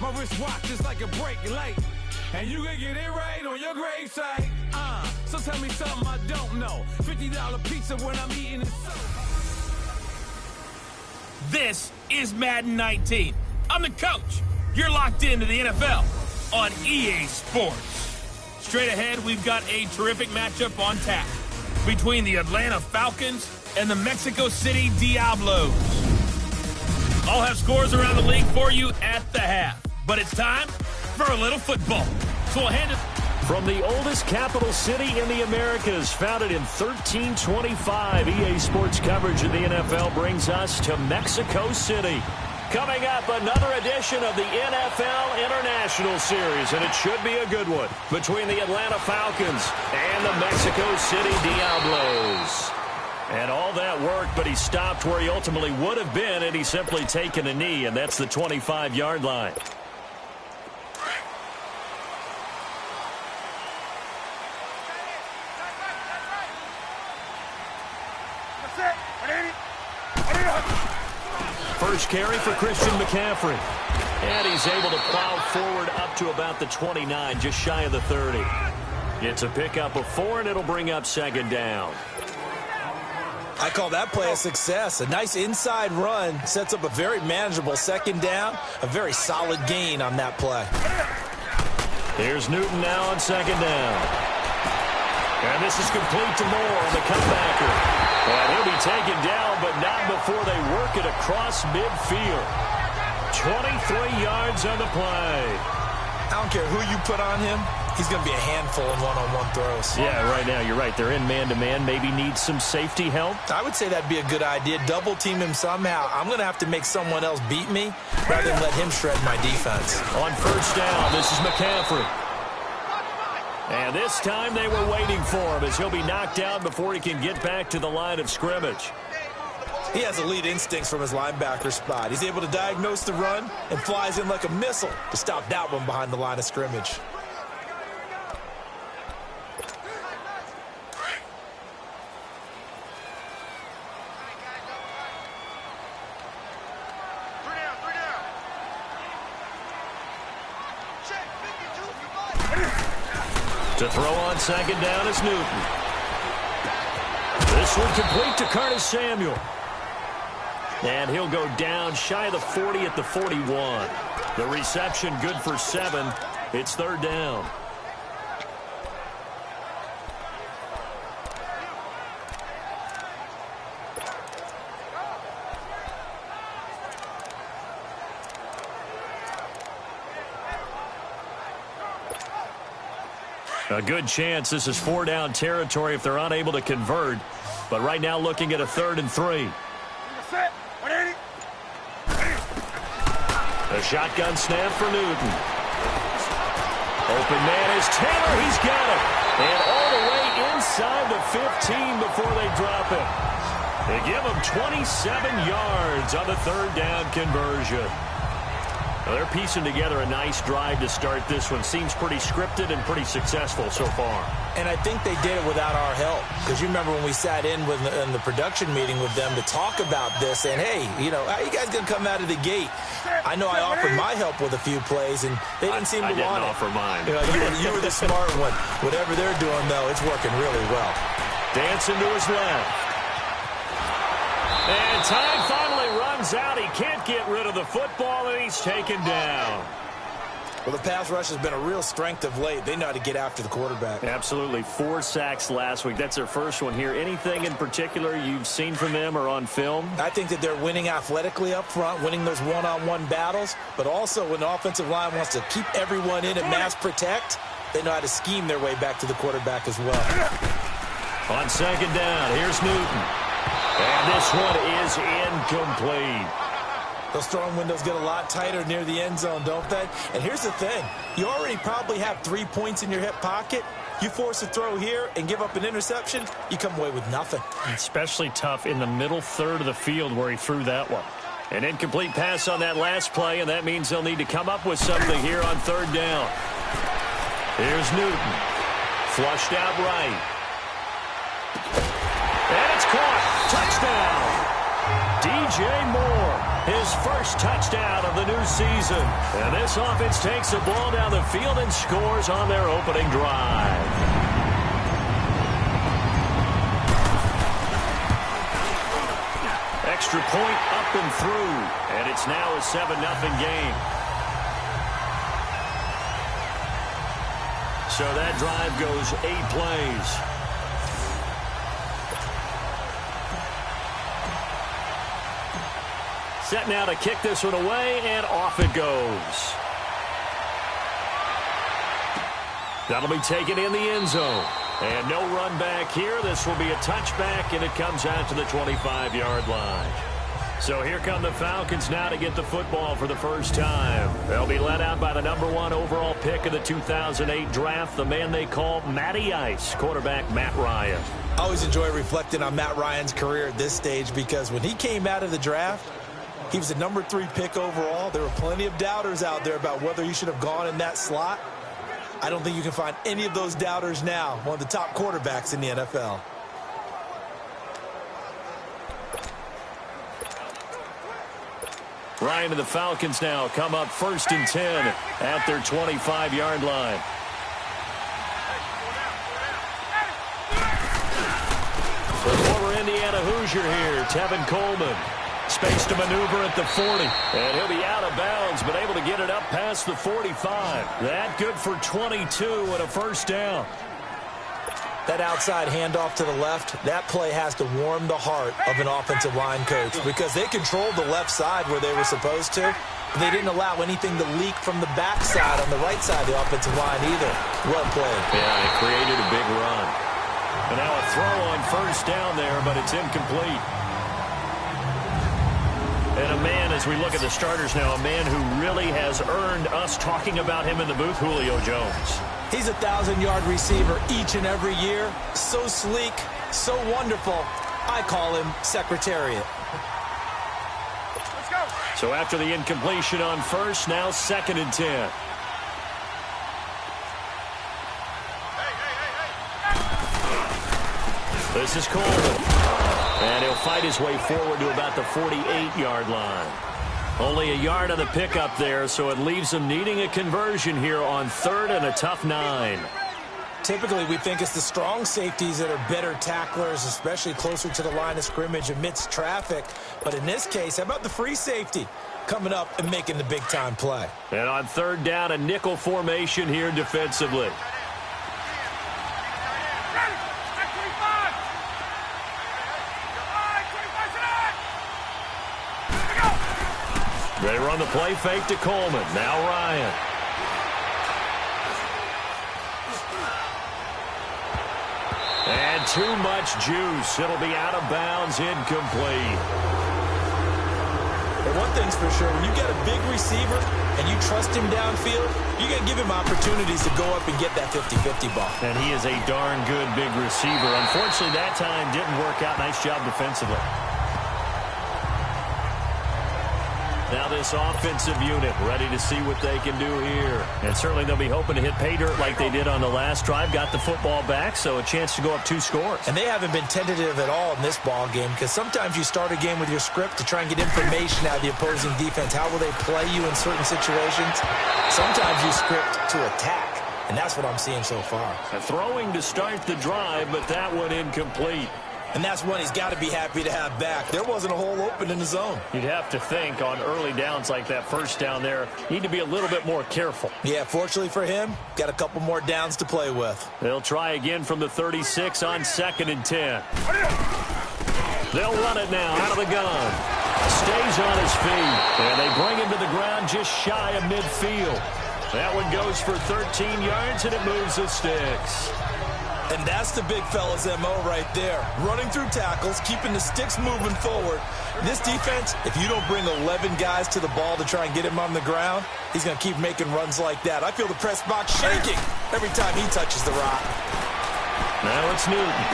My wristwatch is like a break light. And you can get it right on your gravesite. So tell me something I don't know. $50 pizza when I'm eating it so. This is Madden 19. I'm the coach. You're locked into the NFL on EA Sports. Straight ahead, we've got a terrific matchup on tap between the Atlanta Falcons and the Mexico City Diablos. I'll have scores around the league for you at the half. But it's time for a little football. So we'll hand it... From the oldest capital city in the Americas, founded in 1325, EA Sports coverage of the NFL brings us to Mexico City. Coming up, another edition of the NFL International Series, and it should be a good one, between the Atlanta Falcons and the Mexico City Diablos. And all that work, but he stopped where he ultimately would have been, and he's simply taken a knee, and that's the 25-yard line. First carry for Christian McCaffrey. And he's able to plow forward up to about the 29, just shy of the 30. It's a pickup of 4, and it'll bring up second down. I call that play a success. A nice inside run sets up a very manageable second down. A very solid gain on that play. Here's Newton now on second down. And this is complete to Moore, the comebacker. And he'll be taken down, but not before they work it across midfield. 23 yards on the play. I don't care who you put on him. He's going to be a handful in one-on-one throws. Yeah, right now, you're right. They're in man-to-man. Maybe needs some safety help. I would say that'd be a good idea. Double team him somehow. I'm going to have to make someone else beat me rather than let him shred my defense. On first down, this is McCaffrey. And this time they were waiting for him as he'll be knocked down before he can get back to the line of scrimmage. He has elite instincts from his linebacker spot. He's able to diagnose the run and flies in like a missile to stop that one behind the line of scrimmage. To throw on second down is Newton. This one complete to Curtis Samuel. And he'll go down shy of the 40 at the 41. The reception good for 7. It's third down. A good chance this is 4-down territory if they're unable to convert. But right now looking at a 3rd and 3. A shotgun snap for Newton. Open man is Taylor. He's got it. And all the way inside the 15 before they drop it. They give him 27 yards on the 3rd down conversion. Now they're piecing together a nice drive to start this one. Seems pretty scripted and pretty successful so far. And I think they did it without our help. Because you remember when we sat in the production meeting with them to talk about this, and hey, you know, how you guys going to come out of the gate? I know I offered my help with a few plays, and they didn't seem to want it. I didn't offer mine. You know, you were the smart one. Whatever they're doing, though, it's working really well. Dancing to his left. And time finally runs out. He can't get rid of the football, and he's taken down. Well, the pass rush has been a real strength of late. They know how to get after the quarterback. Absolutely. 4 sacks last week. That's their first one here. Anything in particular you've seen from them or on film? I think that they're winning athletically up front, winning those one-on-one battles, but also when the offensive line wants to keep everyone in and mass protect, they know how to scheme their way back to the quarterback as well. On second down, here's Newton. And this one is incomplete. Those throwing windows get a lot tighter near the end zone, don't they? And here's the thing. You already probably have 3 points in your hip pocket. You force a throw here and give up an interception, you come away with nothing. Especially tough in the middle third of the field where he threw that one. An incomplete pass on that last play, and that means they'll need to come up with something here on third down. Here's Newton. Flushed out right. And it's caught. Touchdown. DJ Moore. his first touchdown of the new season. And this offense takes the ball down the field and scores on their opening drive. Extra point up and through, and it's now a 7-0 game. So that drive goes 8 plays. Set now to kick this one away, and off it goes. That'll be taken in the end zone. And no run back here. This will be a touchback, and it comes out to the 25-yard line. So here come the Falcons now to get the football for the first time. They'll be led out by the #1 overall pick of the 2008 draft, the man they call Matty Ice, quarterback Matt Ryan. I always enjoy reflecting on Matt Ryan's career at this stage because when he came out of the draft, he was the #3 pick overall. There were plenty of doubters out there about whether he should have gone in that slot. I don't think you can find any of those doubters now. One of the top quarterbacks in the NFL. Ryan and the Falcons now come up 1st and 10 at their 25-yard line. The former Indiana Hoosier here, Tevin Coleman. Space to maneuver at the 40. And he'll be out of bounds, but able to get it up past the 45. That good for 22 and a first down. That outside handoff to the left, that play has to warm the heart of an offensive line coach because they controlled the left side where they were supposed to. But they didn't allow anything to leak from the backside on the right side of the offensive line either. Well played. Yeah, it created a big run. And now a throw on first down there, but it's incomplete. And a man, as we look at the starters now, a man who really has earned us talking about him in the booth, Julio Jones. He's a 1,000-yard receiver each and every year. So sleek, so wonderful. I call him Secretariat. Let's go. So after the incompletion on first, now 2nd and 10. This is Coleman. And he'll fight his way forward to about the 48-yard line. Only a yard on the pickup there, so it leaves them needing a conversion here on 3rd and a tough 9. Typically, we think it's the strong safeties that are better tacklers, especially closer to the line of scrimmage amidst traffic. But in this case, how about the free safety coming up and making the big-time play? And on 3rd down, a nickel formation here defensively. They run the play fake to Coleman. Now Ryan. And too much juice. It'll be out of bounds, incomplete. But one thing's for sure, when you get a big receiver and you trust him downfield, you got to give him opportunities to go up and get that 50-50 ball. And he is a darn good big receiver. Unfortunately, that time didn't work out. Nice job defensively. Now this offensive unit ready to see what they can do here. And certainly they'll be hoping to hit pay dirt like they did on the last drive. Got the football back, so a chance to go up 2 scores. And they haven't been tentative at all in this ball game because sometimes you start a game with your script to try and get information out of the opposing defense. How will they play you in certain situations? Sometimes you script to attack, and that's what I'm seeing so far. A throwing to start the drive, but that one incomplete. And that's one he's got to be happy to have back. There wasn't a hole open in the zone. You'd have to think on early downs like that first down there, need to be a little bit more careful. Yeah, fortunately for him, got a couple more downs to play with. They'll try again from the 36 on 2nd and 10. They'll run it now out of the gun. Stays on his feet. And they bring him to the ground just shy of midfield. That one goes for 13 yards, and it moves the sticks. And that's the big fella's MO right there. Running through tackles, keeping the sticks moving forward. This defense, if you don't bring 11 guys to the ball to try and get him on the ground, he's going to keep making runs like that. I feel the press box shaking every time he touches the rock. Now it's Newton.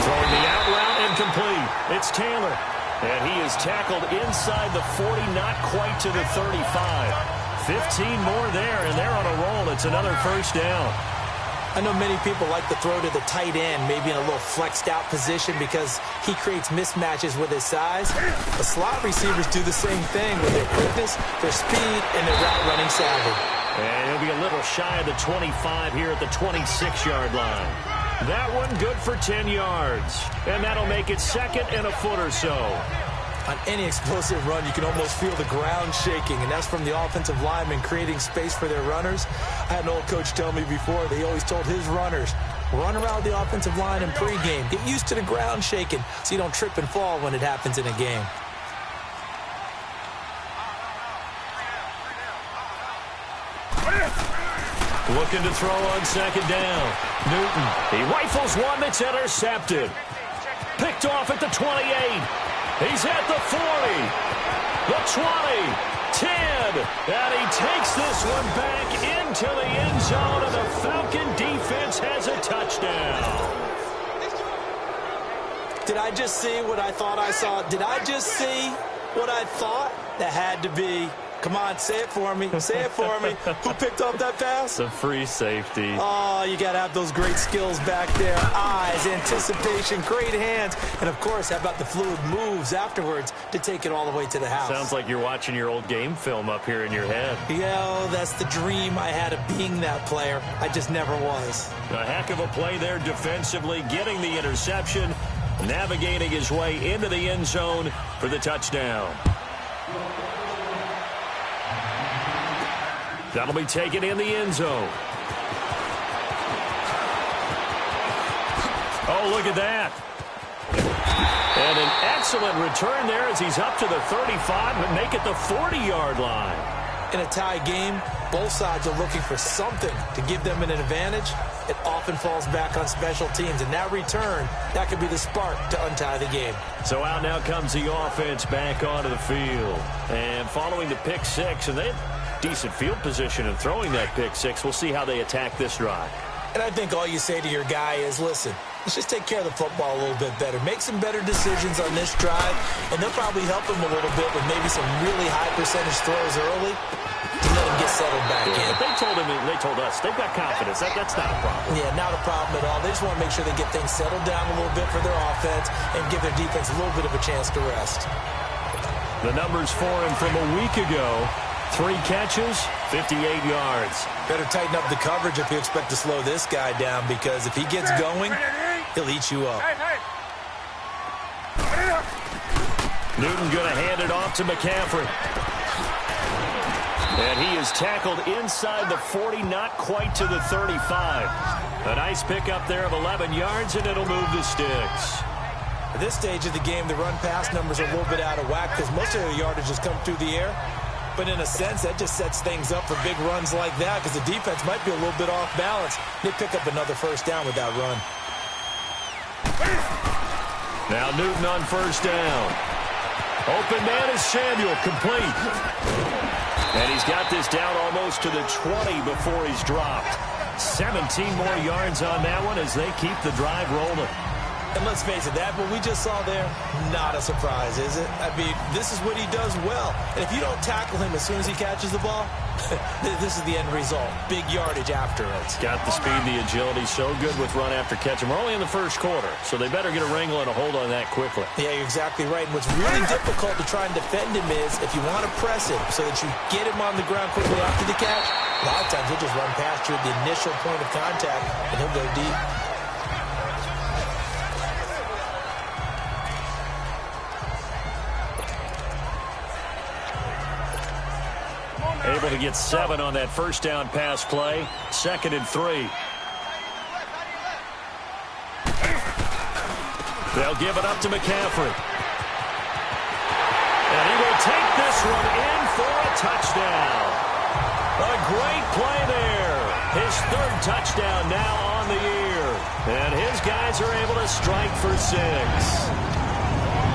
Throwing the out route incomplete. It's Taylor. And he is tackled inside the 40, not quite to the 35. 15 more there, and they're on a roll. It's another first down. I know many people like to throw to the tight end, maybe in a little flexed out position because he creates mismatches with his size. The slot receivers do the same thing with their quickness, their speed, and their route running savvy. And he'll be a little shy of the 25 here at the 26-yard line. That one good for 10 yards. And that'll make it second and a foot or so. On any explosive run, you can almost feel the ground shaking, and that's from the offensive linemen creating space for their runners. I had an old coach tell me before, they always told his runners, run around the offensive line in pregame. Get used to the ground shaking so you don't trip and fall when it happens in a game. Looking to throw on second down. Newton, he rifles one that's intercepted. Picked off at the 28. He's at the 40, the 20, 10, and he takes this one back into the end zone, and the Falcon defense has a touchdown. Did I just see what I thought I saw? Did I just see what I thought? That had to be. Come on, say it for me. Say it for me. Who picked up that pass? The free safety. Oh, you got to have those great skills back there. Eyes, anticipation, great hands. And, of course, how about the fluid moves afterwards to take it all the way to the house? Sounds like you're watching your old game film up here in your head. Yeah, that's the dream I had of being that player. I just never was. A heck of a play there defensively, getting the interception, navigating his way into the end zone for the touchdown. That'll be taken in the end zone. Oh, look at that. And an excellent return there as he's up to the 35 and make it the 40-yard line. In a tie game, both sides are looking for something to give them an advantage. It often falls back on special teams, and that return, that could be the spark to untie the game. So out now comes the offense back onto the field. And following the pick six, and they had decent field position in throwing that pick six. We'll see how they attack this drive. And I think all you say to your guy is, listen, let's just take care of the football a little bit better. Make some better decisions on this drive, and they'll probably help him a little bit with maybe some really high percentage throws early to let him get settled back in. But they told us they've got confidence. That's not a problem. Yeah, not a problem at all. They just want to make sure they get things settled down a little bit for their offense and give their defense a little bit of a chance to rest. The numbers for him from a week ago. 3 catches, 58 yards. Better tighten up the coverage if you expect to slow this guy down, because if he gets going, he'll eat you up. Newton going to hand it off to McCaffrey. And he is tackled inside the 40, not quite to the 35. A nice pickup there of 11 yards, and it'll move the sticks. At this stage of the game, the run-pass numbers are a little bit out of whack because most of the yardage has come through the air. But in a sense, that just sets things up for big runs like that because the defense might be a little bit off balance. They pick up another first down with that run. Now Newton on first down. Open man is Samuel, complete. And he's got this down almost to the 20 before he's dropped. 17 more yards on that one as they keep the drive rolling. And let's face it, that what we just saw there, not a surprise, is it? I mean, this is what he does well. And if you don't tackle him as soon as he catches the ball, this is the end result. Big yardage after it. Got the speed, the agility, so good with run after catch. And we're only in the first quarter, so they better get a wrangle and a hold on that quickly. Yeah, you're exactly right. And what's really difficult to try and defend him is if you want to press him so that you get him on the ground quickly after the catch, a lot of times he'll just run past you at the initial point of contact, and he'll go deep. Able to get 7 on that first down pass play. 2nd and 3. They'll give it up to McCaffrey. And he will take this one in for a touchdown. A great play there. His 3rd touchdown now on the year. And his guys are able to strike for 6.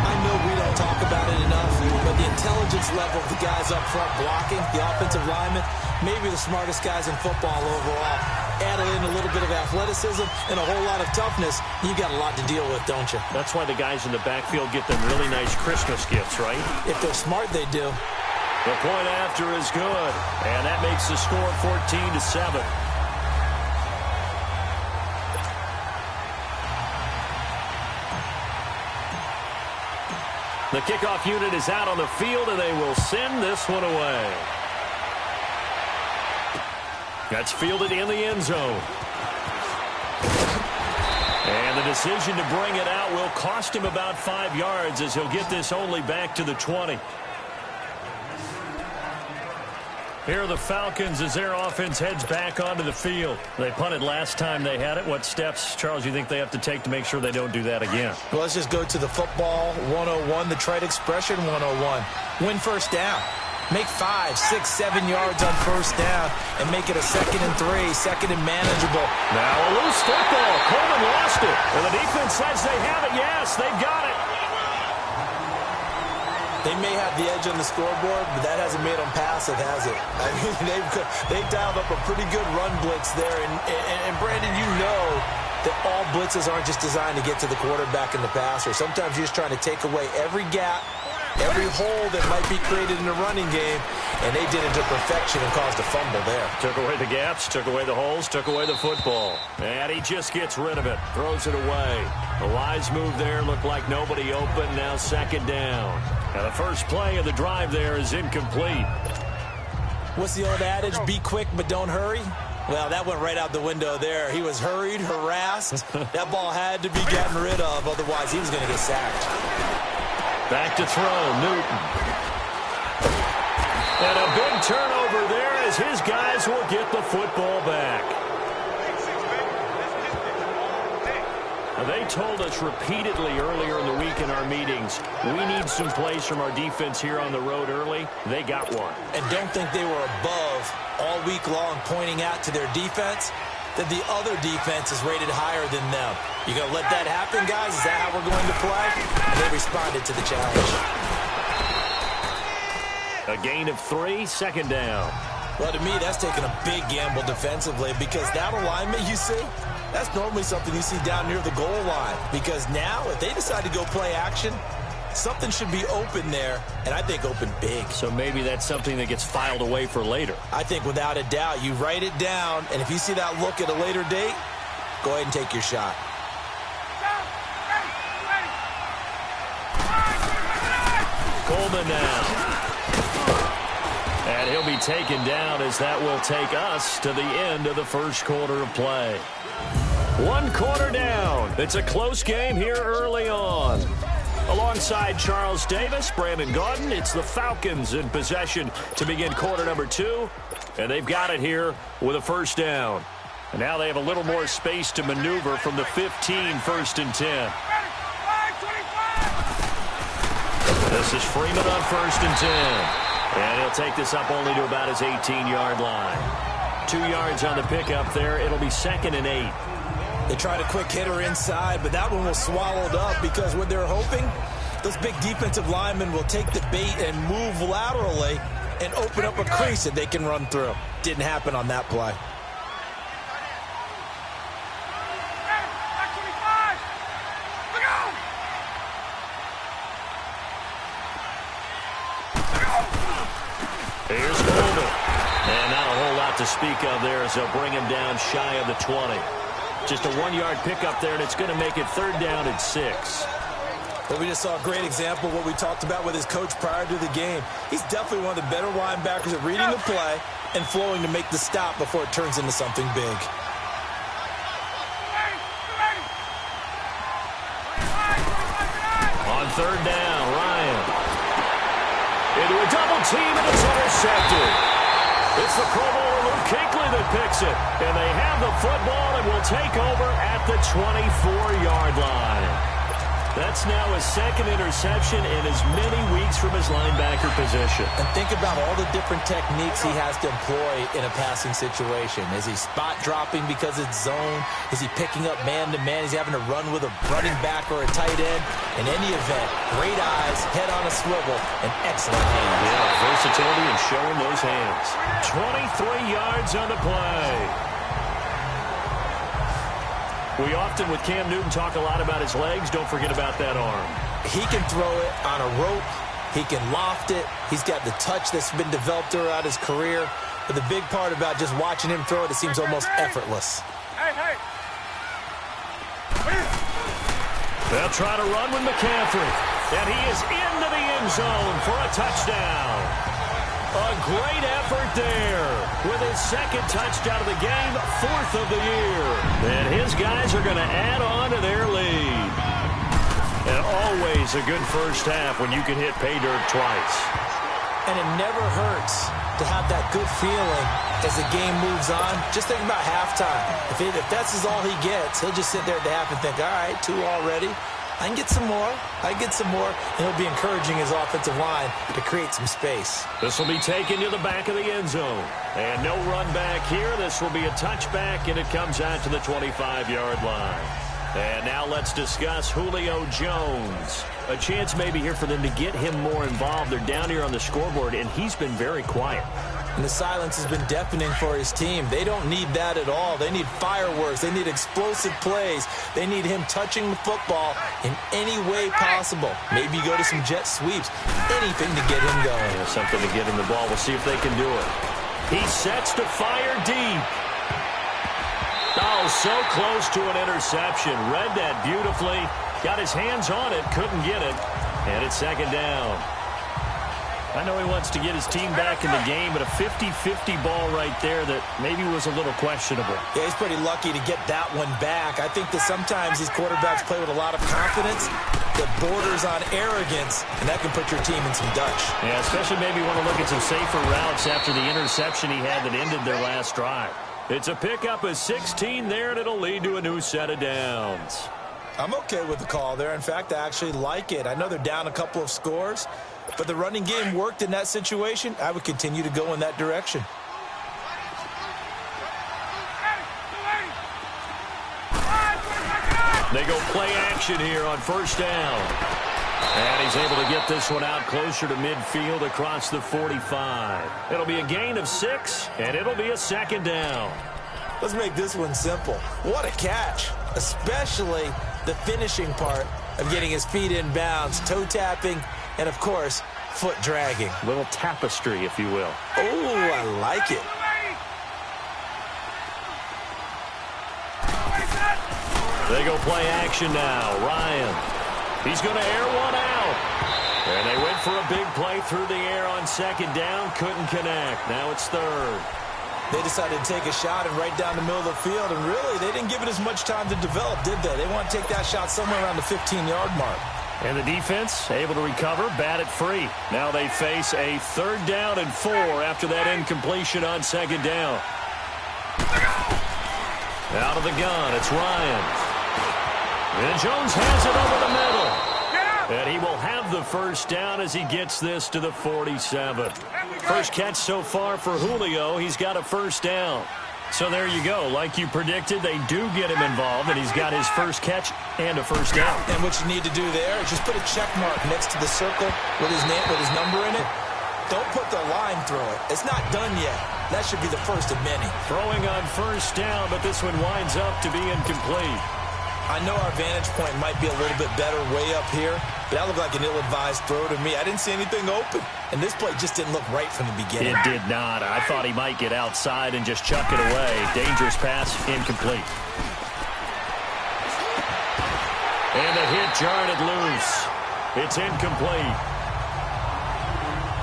I know we don't talk about it enough, but the intelligence level of the guys up front blocking, the offensive linemen, maybe the smartest guys in football overall. Add in a little bit of athleticism and a whole lot of toughness, you got a lot to deal with, don't you? That's why the guys in the backfield get them really nice Christmas gifts, right? If they're smart, they do. The point after is good, and that makes the score 14-7. The kickoff unit is out on the field, and they will send this one away. That's fielded in the end zone. And the decision to bring it out will cost him about 5 yards as he'll get this only back to the 20. Here are the Falcons as their offense heads back onto the field. They punted last time they had it. What steps, Charles, you think they have to take to make sure they don't do that again? Well, let's just go to the football 101, the trite expression 101. Win first down. Make 5, 6, 7 yards on first down and make it a 2nd and 3, 2nd and manageable. Now a loose football. Coleman lost it. And the defense says they have it. Yes, they've got it. They may have the edge on the scoreboard, but that hasn't made them passive, has it? I mean, they've dialed up a pretty good run blitz there. And Brandon, you know that all blitzes aren't just designed to get to the quarterback and the passer. Sometimes you're just trying to take away every gap, every hole that might be created in the running game, and they did it to perfection and caused a fumble there. Took away the gaps, took away the holes, took away the football. And he just gets rid of it, throws it away. A wise move there, looked like nobody open, now 2nd down. Now the first play of the drive there is incomplete. What's the old adage? Be quick, but don't hurry. Well, that went right out the window there. He was hurried, harassed. That ball had to be gotten rid of, otherwise he was going to get sacked. Back to throw, Newton. And a big turnover there as his guys will get the football back. Now, they told us repeatedly earlier in the week in our meetings, we need some plays from our defense here on the road early. They got one. And don't think they were above all week long pointing out to their defense that the other defense is rated higher than them. You going to let that happen, guys? Is that how we're going to play? And they responded to the challenge. A gain of 3, 2nd down. Well, to me, that's taking a big gamble defensively because that alignment you see, that's normally something you see down near the goal line. Because now, if they decide to go play action, something should be open there, and I think open big. So maybe that's something that gets filed away for later. I think without a doubt, you write it down, and if you see that look at a later date, go ahead and take your shot. Coleman now. And he'll be taken down as that will take us to the end of the first quarter of play. 1 quarter down. It's a close game here early on. Alongside Charles Davis, Brandon Gaudin, it's the Falcons in possession to begin quarter number 2. And they've got it here with a first down. And now they have a little more space to maneuver from the 15, 1st and 10. This is Freeman on 1st and 10. And he'll take this up only to about his 18-yard line. 2 yards on the pickup there. It'll be 2nd and 8. They tried a quick hitter inside, but that one was swallowed up because what they're hoping, those big defensive linemen will take the bait and move laterally and open up a crease that they can run through. Didn't happen on that play. Here's Coleman. And not a whole lot to speak of there as they'll bring him down shy of the 20. Just a 1-yard pickup there, and it's going to make it 3rd down and 6. But we just saw a great example of what we talked about with his coach prior to the game. He's definitely one of the better linebackers at reading the play and flowing to make the stop before it turns into something big. On 3rd down, Ryan. Into a double team, and it's intercepted. It's the Pro Bowler Luke Kuechly that picks it. And they have the football and will take over at the 24-yard line. That's now his 2nd interception in as many weeks from his linebacker position. And think about all the different techniques he has to employ in a passing situation. Is he spot dropping because it's zone? Is he picking up man-to-man? Is he having to run with a running back or a tight end? In any event, great eyes, head on a swivel, and excellent hands. Yeah, versatility and showing those hands. 23 yards on the play. We often, with Cam Newton, talk a lot about his legs. Don't forget about that arm. He can throw it on a rope. He can loft it. He's got the touch that's been developed throughout his career. But the big part about just watching him throw it, it seems almost effortless. They'll try to run with McCaffrey. And he is into end zone for a touchdown. A great effort there with his second touchdown of the game, 4th of the year. And his guys are going to add on to their lead. And always a good first half when you can hit pay dirt twice. And it never hurts to have that good feeling as the game moves on. Just think about halftime. If that's all he gets, he'll just sit there at the half and think, all right, 2 already. I can get some more. And he'll be encouraging his offensive line to create some space. This will be taken to the back of the end zone. And no run back here. This will be a touchback, and it comes out to the 25-yard line. And now let's discuss Julio Jones. A chance maybe here for them to get him more involved. They're down here on the scoreboard, and he's been very quiet. And the silence has been deafening for his team. They don't need that at all. They need fireworks. They need explosive plays. They need him touching the football in any way possible. Maybe go to some jet sweeps. Anything to get him going. Yeah, something to get him the ball. We'll see if they can do it. He sets to fire deep. Oh, so close to an interception. Read that beautifully. Got his hands on it. Couldn't get it. And it's second down. I know he wants to get his team back in the game, but a 50-50 ball right there that maybe was a little questionable. Yeah, he's pretty lucky to get that one back. I think that sometimes these quarterbacks play with a lot of confidence that borders on arrogance, and that can put your team in some Dutch. Yeah, especially maybe want to look at some safer routes after the interception he had that ended their last drive. It's a pickup of 16 there, and it'll lead to a new set of downs. I'm okay with the call there. In fact, I actually like it. I know they're down a couple of scores, but the running game worked in that situation. I would continue to go in that direction. They go play action here on first down. And he's able to get this one out closer to midfield across the 45. It'll be a gain of 6, and it'll be a second down. Let's make this one simple. What a catch, especially the finishing part of getting his feet in bounds, toe tapping, and, of course, foot dragging. A little tapestry, if you will. Oh, I like it. They go play action now. Ryan. He's going to air one out. And they went for a big play through the air on second down. Couldn't connect. Now it's third. They decided to take a shot and right down the middle of the field. And really, they didn't give it as much time to develop, did they? They want to take that shot somewhere around the 15-yard mark. And the defense able to recover, bat it free. Now they face a 3rd down and 4 after that incompletion on second down. Out of the gun, it's Ryan. And Jones has it over the middle. And he will have the first down as he gets this to the 47. First catch so far for Julio. He's got a first down. So there you go. Like you predicted, they do get him involved, and he's got his first catch and a first down. And what you need to do there is just put a check mark next to the circle with his name, with his number in it. Don't put the line through it. It's not done yet. That should be the first of many. Throwing on first down, but this one winds up to be incomplete. I know our vantage point might be a little bit better way up here, but that looked like an ill-advised throw to me. I didn't see anything open, and this play just didn't look right from the beginning. It did not. I thought he might get outside and just chuck it away. Dangerous pass, incomplete. And the hit jarred it loose. It's incomplete.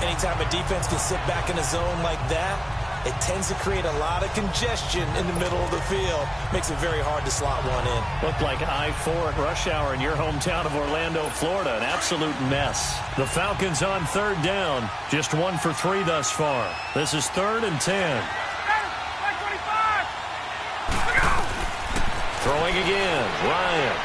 Anytime a defense can sit back in a zone like that, it tends to create a lot of congestion in the middle of the field. Makes it very hard to slot one in. Looked like I-4 at rush hour in your hometown of Orlando, Florida. An absolute mess. The Falcons on 3rd down. Just 1 for 3 thus far. This is 3rd and 10. Throwing again. Ryan.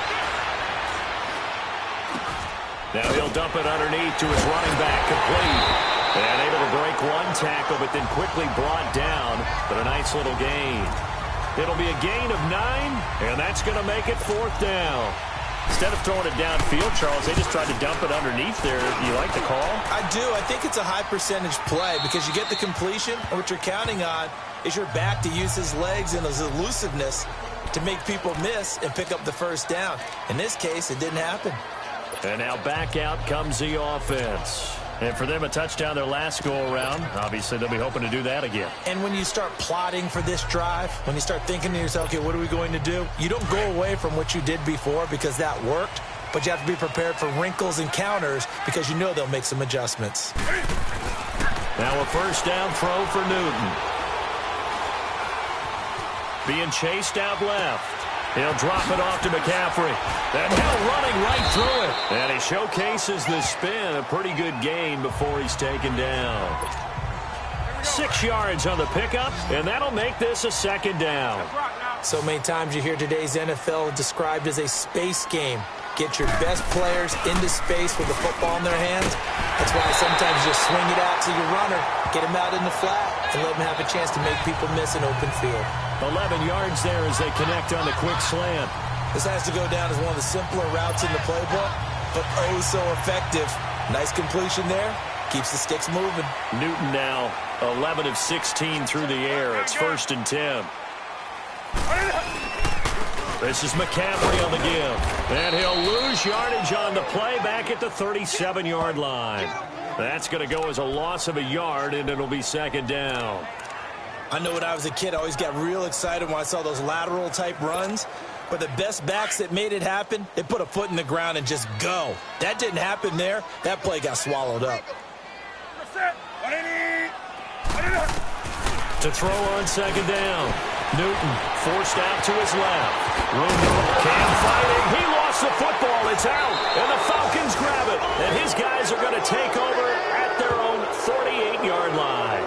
Now he'll dump it underneath to his running back. Complete. And able to break one tackle, but then quickly brought down. But a nice little gain. It'll be a gain of 9, and that's going to make it 4th down. Instead of throwing it downfield, Charles, they just tried to dump it underneath there. You like the call? I do. I think it's a high-percentage play because you get the completion, and what you're counting on is your back to use his legs and his elusiveness to make people miss and pick up the first down. In this case, it didn't happen. And now back out comes the offense. And for them, a touchdown their last go-around. Obviously, they'll be hoping to do that again. And when you start plotting for this drive, when you start thinking to yourself, okay, what are we going to do? You don't go away from what you did before because that worked. but you have to be prepared for wrinkles and counters because you know they'll make some adjustments. Now a first down throw for Newton. Being chased out left. He'll drop it off to McCaffrey. And now running right through it. And he showcases the spin. A pretty good gain before he's taken down. 6 yards on the pickup, and that'll make this a second down. So many times you hear today's NFL described as a space game. Get your best players into space with the football in their hands. That's why sometimes you just swing it out to your runner, get him out in the flat, and let him have a chance to make people miss an open field. 11 yards there as they connect on the quick slant. This has to go down as one of the simpler routes in the playbook, but oh so effective. Nice completion there. Keeps the sticks moving. Newton now 11 of 16 through the air. It's 1st and 10. This is McCaffrey on the give. And he'll lose yardage on the play back at the 37-yard line. That's going to go as a loss of a yard, and it'll be second down. I know when I was a kid, I always got real excited when I saw those lateral-type runs. But the best backs that made it happen, they put a foot in the ground and just go. That didn't happen there. That play got swallowed up. To throw on second down. Newton forced out to his left. Room to run. Cam fighting. He lost the football. It's out. And the Falcons grab it. And his guys are going to take over at their own 48-yard line.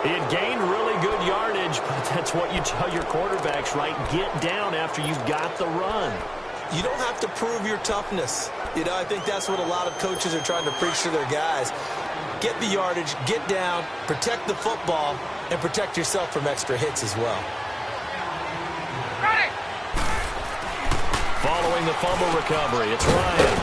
He had gained really good yardage, but that's what you tell your quarterbacks, right? Get down after you've got the run. You don't have to prove your toughness. You know, I think that's what a lot of coaches are trying to preach to their guys. Get the yardage, get down, protect the football, and protect yourself from extra hits as well. Following the fumble recovery, it's Ryan.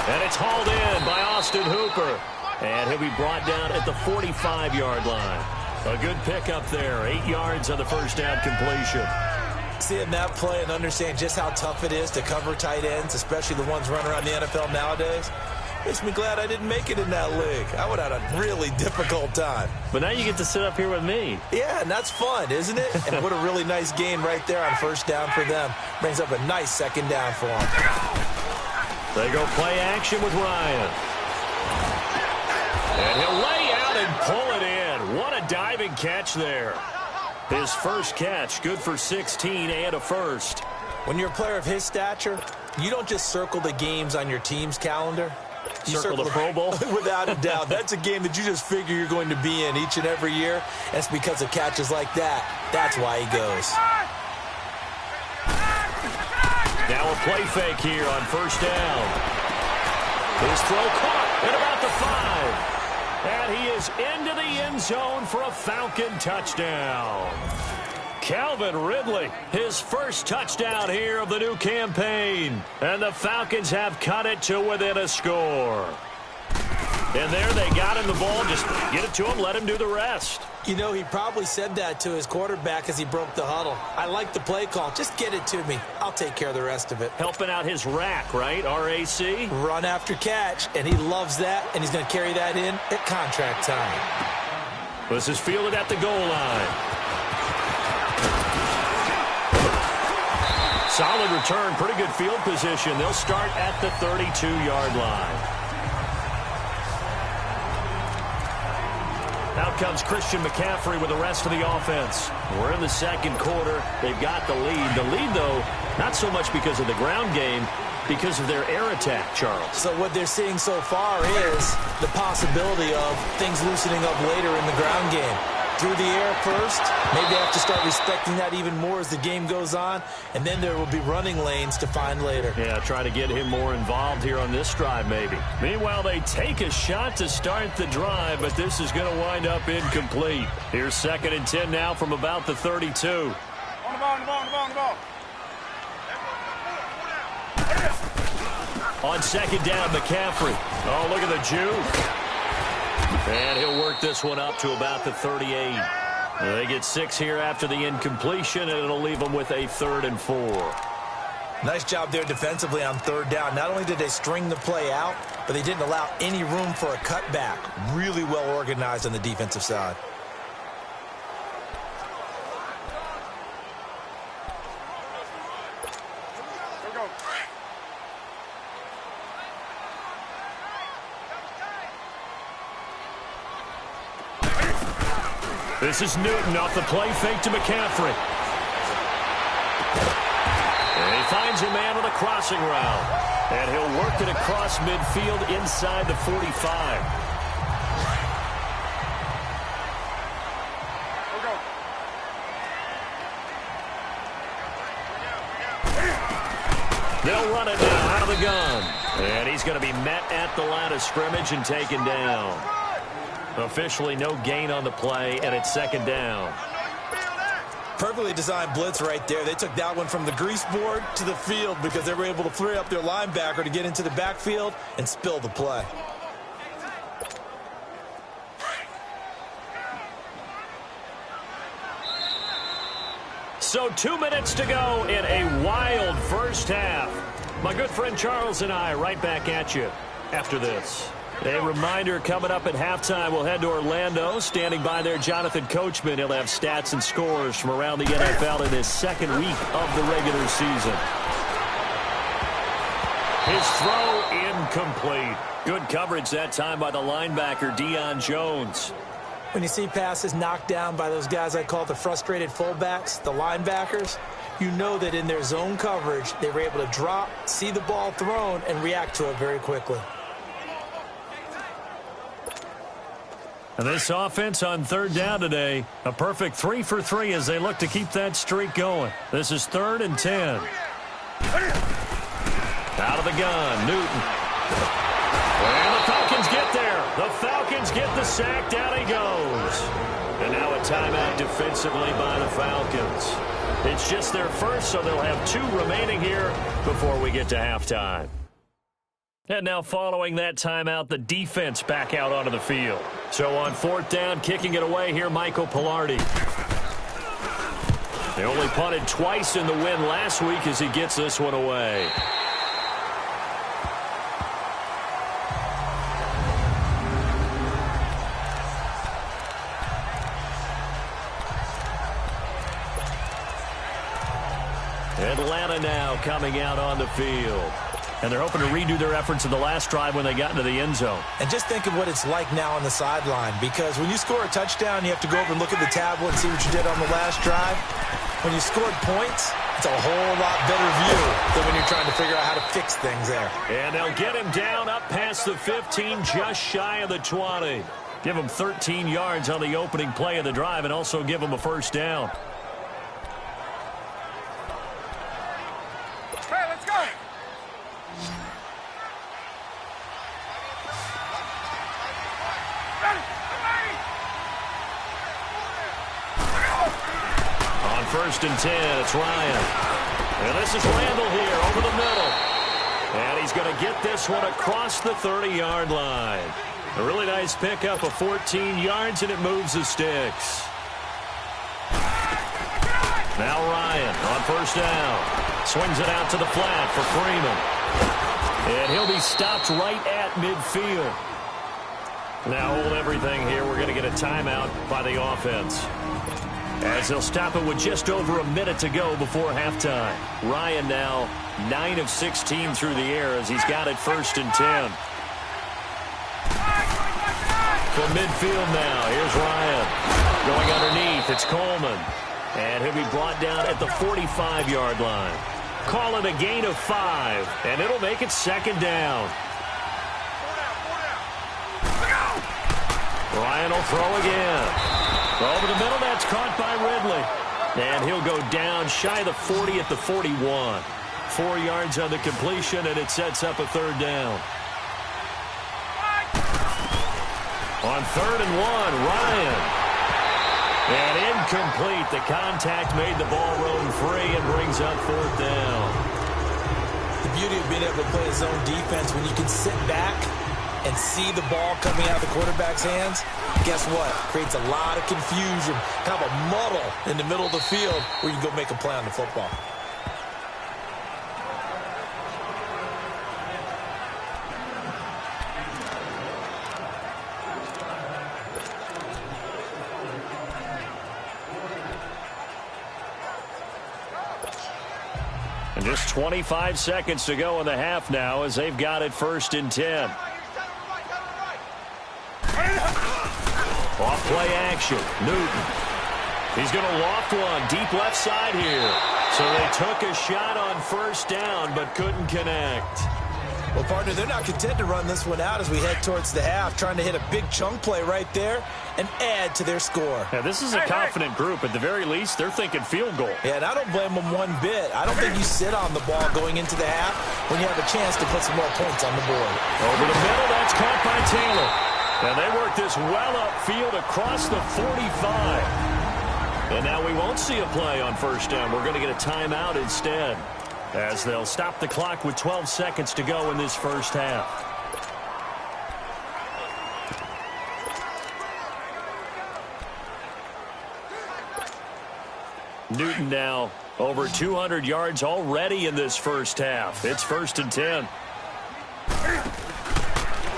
And it's hauled in by Austin Hooper. And he'll be brought down at the 45-yard line. A good pickup there, 8 yards on the first down completion. Seeing that play and understand just how tough it is to cover tight ends, especially the ones running around the NFL nowadays, makes me glad I didn't make it in that league. I would have had a really difficult time. But now you get to sit up here with me. Yeah, and that's fun, isn't it? And what a really nice gain right there on first down for them. Brings up a nice second down for them. They go play action with Ryan. And he'll lay out and pull it in. What a diving catch there. His first catch, good for 16 and a first. When you're a player of his stature, you don't just circle the games on your team's calendar. You circle the Pro Bowl? Without a doubt. That's a game that you just figure you're going to be in each and every year. And it's because of catches like that. That's why he goes. Now a play fake here on first down. His throw caught at about the 5. And he is into the end zone for a Falcon touchdown. Calvin Ridley, his first touchdown here of the new campaign. And the Falcons have cut it to within a score. And there they got him the ball. Just get it to him, let him do the rest. You know, he probably said that to his quarterback as he broke the huddle. I like the play call. Just get it to me. I'll take care of the rest of it. Helping out his rack, right? RAC? Run after catch, and he loves that, and he's going to carry that in at contract time. This is fielded at the goal line. Solid return, pretty good field position. They'll start at the 32-yard line. Out comes Christian McCaffrey with the rest of the offense. We're in the second quarter. They've got the lead. The lead, though, not so much because of the ground game, because of their air attack, Charles. So what they're seeing so far is the possibility of things loosening up later in the ground game. Through the air first, maybe they have to start respecting that even more as the game goes on, and then there will be running lanes to find later. Yeah, try to get him more involved here on this drive, maybe. Meanwhile, they take a shot to start the drive, but this is going to wind up incomplete. Here's 2nd and 10 now from about the 32. On the ball, on the ball, on the ball, on the ball. On second down, McCaffrey. Oh, look at the juke. And he'll work this one up to about the 38. They get 6 here after the incompletion, and it'll leave them with a 3rd and 4. Nice job there defensively on 3rd down. Not only did they string the play out, but they didn't allow any room for a cutback. Really well organized on the defensive side. This is Newton off the play fake to McCaffrey. And he finds a man on the crossing route. And he'll work it across midfield inside the 45. They'll run it now out of the gun. And he's going to be met at the line of scrimmage and taken down. Officially no gain on the play, and it's second down. Perfectly designed blitz right there. They took that one from the grease board to the field because they were able to free up their linebacker to get into the backfield and spill the play. So 2 minutes to go in a wild first half. My good friend Charles and I right back at you after this. A reminder coming up at halftime, we'll head to Orlando. Standing by there, Jonathan Coachman. He'll have stats and scores from around the NFL in his second week of the regular season. His throw incomplete. Good coverage that time by the linebacker, Deion Jones. When you see passes knocked down by those guys I call the frustrated fullbacks, the linebackers, you know that in their zone coverage, they were able to drop, see the ball thrown, and react to it very quickly. And this offense on third down today, a perfect 3 for 3 as they look to keep that streak going. This is 3rd and 10. Out of the gun, Newton. And the Falcons get there. The Falcons get the sack. Down he goes. And now a timeout defensively by the Falcons. It's just their first, so they'll have 2 remaining here before we get to halftime. And now following that timeout, the defense back out onto the field. So on 4th down, kicking it away here, Michael Pilardi. They only punted twice in the win last week as he gets this one away. Atlanta now coming out on the field. And they're hoping to redo their efforts in the last drive when they got into the end zone. And just think of what it's like now on the sideline, because when you score a touchdown, you have to go over and look at the tablet and see what you did on the last drive. When you scored points, it's a whole lot better view than when you're trying to figure out how to fix things there. And they'll get him down up past the 15, just shy of the 20. Give him 13 yards on the opening play of the drive and also give him a first down. Hey, let's go! On 1st and 10, it's Ryan. And this is Randall here over the middle. And he's going to get this one across the 30-yard line. A really nice pickup of 14 yards, and it moves the sticks. Now Ryan on 1st down. Swings it out to the flat for Freeman. And he'll be stopped right at midfield. Now hold everything here. We're going to get a timeout by the offense, as they'll stop it with just over a minute to go before halftime. Ryan now 9 of 16 through the air as he's got it 1st and 10. From midfield now, here's Ryan. Going underneath, it's Coleman. And he'll be brought down at the 45-yard line. Call it a gain of 5, and it'll make it 2nd down. Ryan will throw again. Over the middle, that's caught by Ridley. And he'll go down shy of the 40 at the 41. 4 yards on the completion, and it sets up a 3rd down. On 3rd and 1, Ryan. And incomplete. The contact made the ball roam free and brings up 4th down. The beauty of being able to play a zone defense, when you can sit back and see the ball coming out of the quarterback's hands, guess what? Creates a lot of confusion, kind of a muddle in the middle of the field where you can go make a play on the football. And just 25 seconds to go in the half now as they've got it 1st and 10. Off Play action. Newton. He's going to loft one deep left side here. So they took a shot on first down but couldn't connect. Well, partner, they're not content to run this one out as we head towards the half, trying to hit a big chunk play right there and add to their score. Yeah, this is a confident group. At the very least, they're thinking field goal. Yeah, and I don't blame them one bit. I don't think you sit on the ball going into the half when you have a chance to put some more points on the board. Over the middle, that's caught by Taylor. And they work this well upfield across the 45. And now we won't see a play on first down. We're going to get a timeout instead, as they'll stop the clock with 12 seconds to go in this first half. Newton now over 200 yards already in this first half. It's 1st and 10.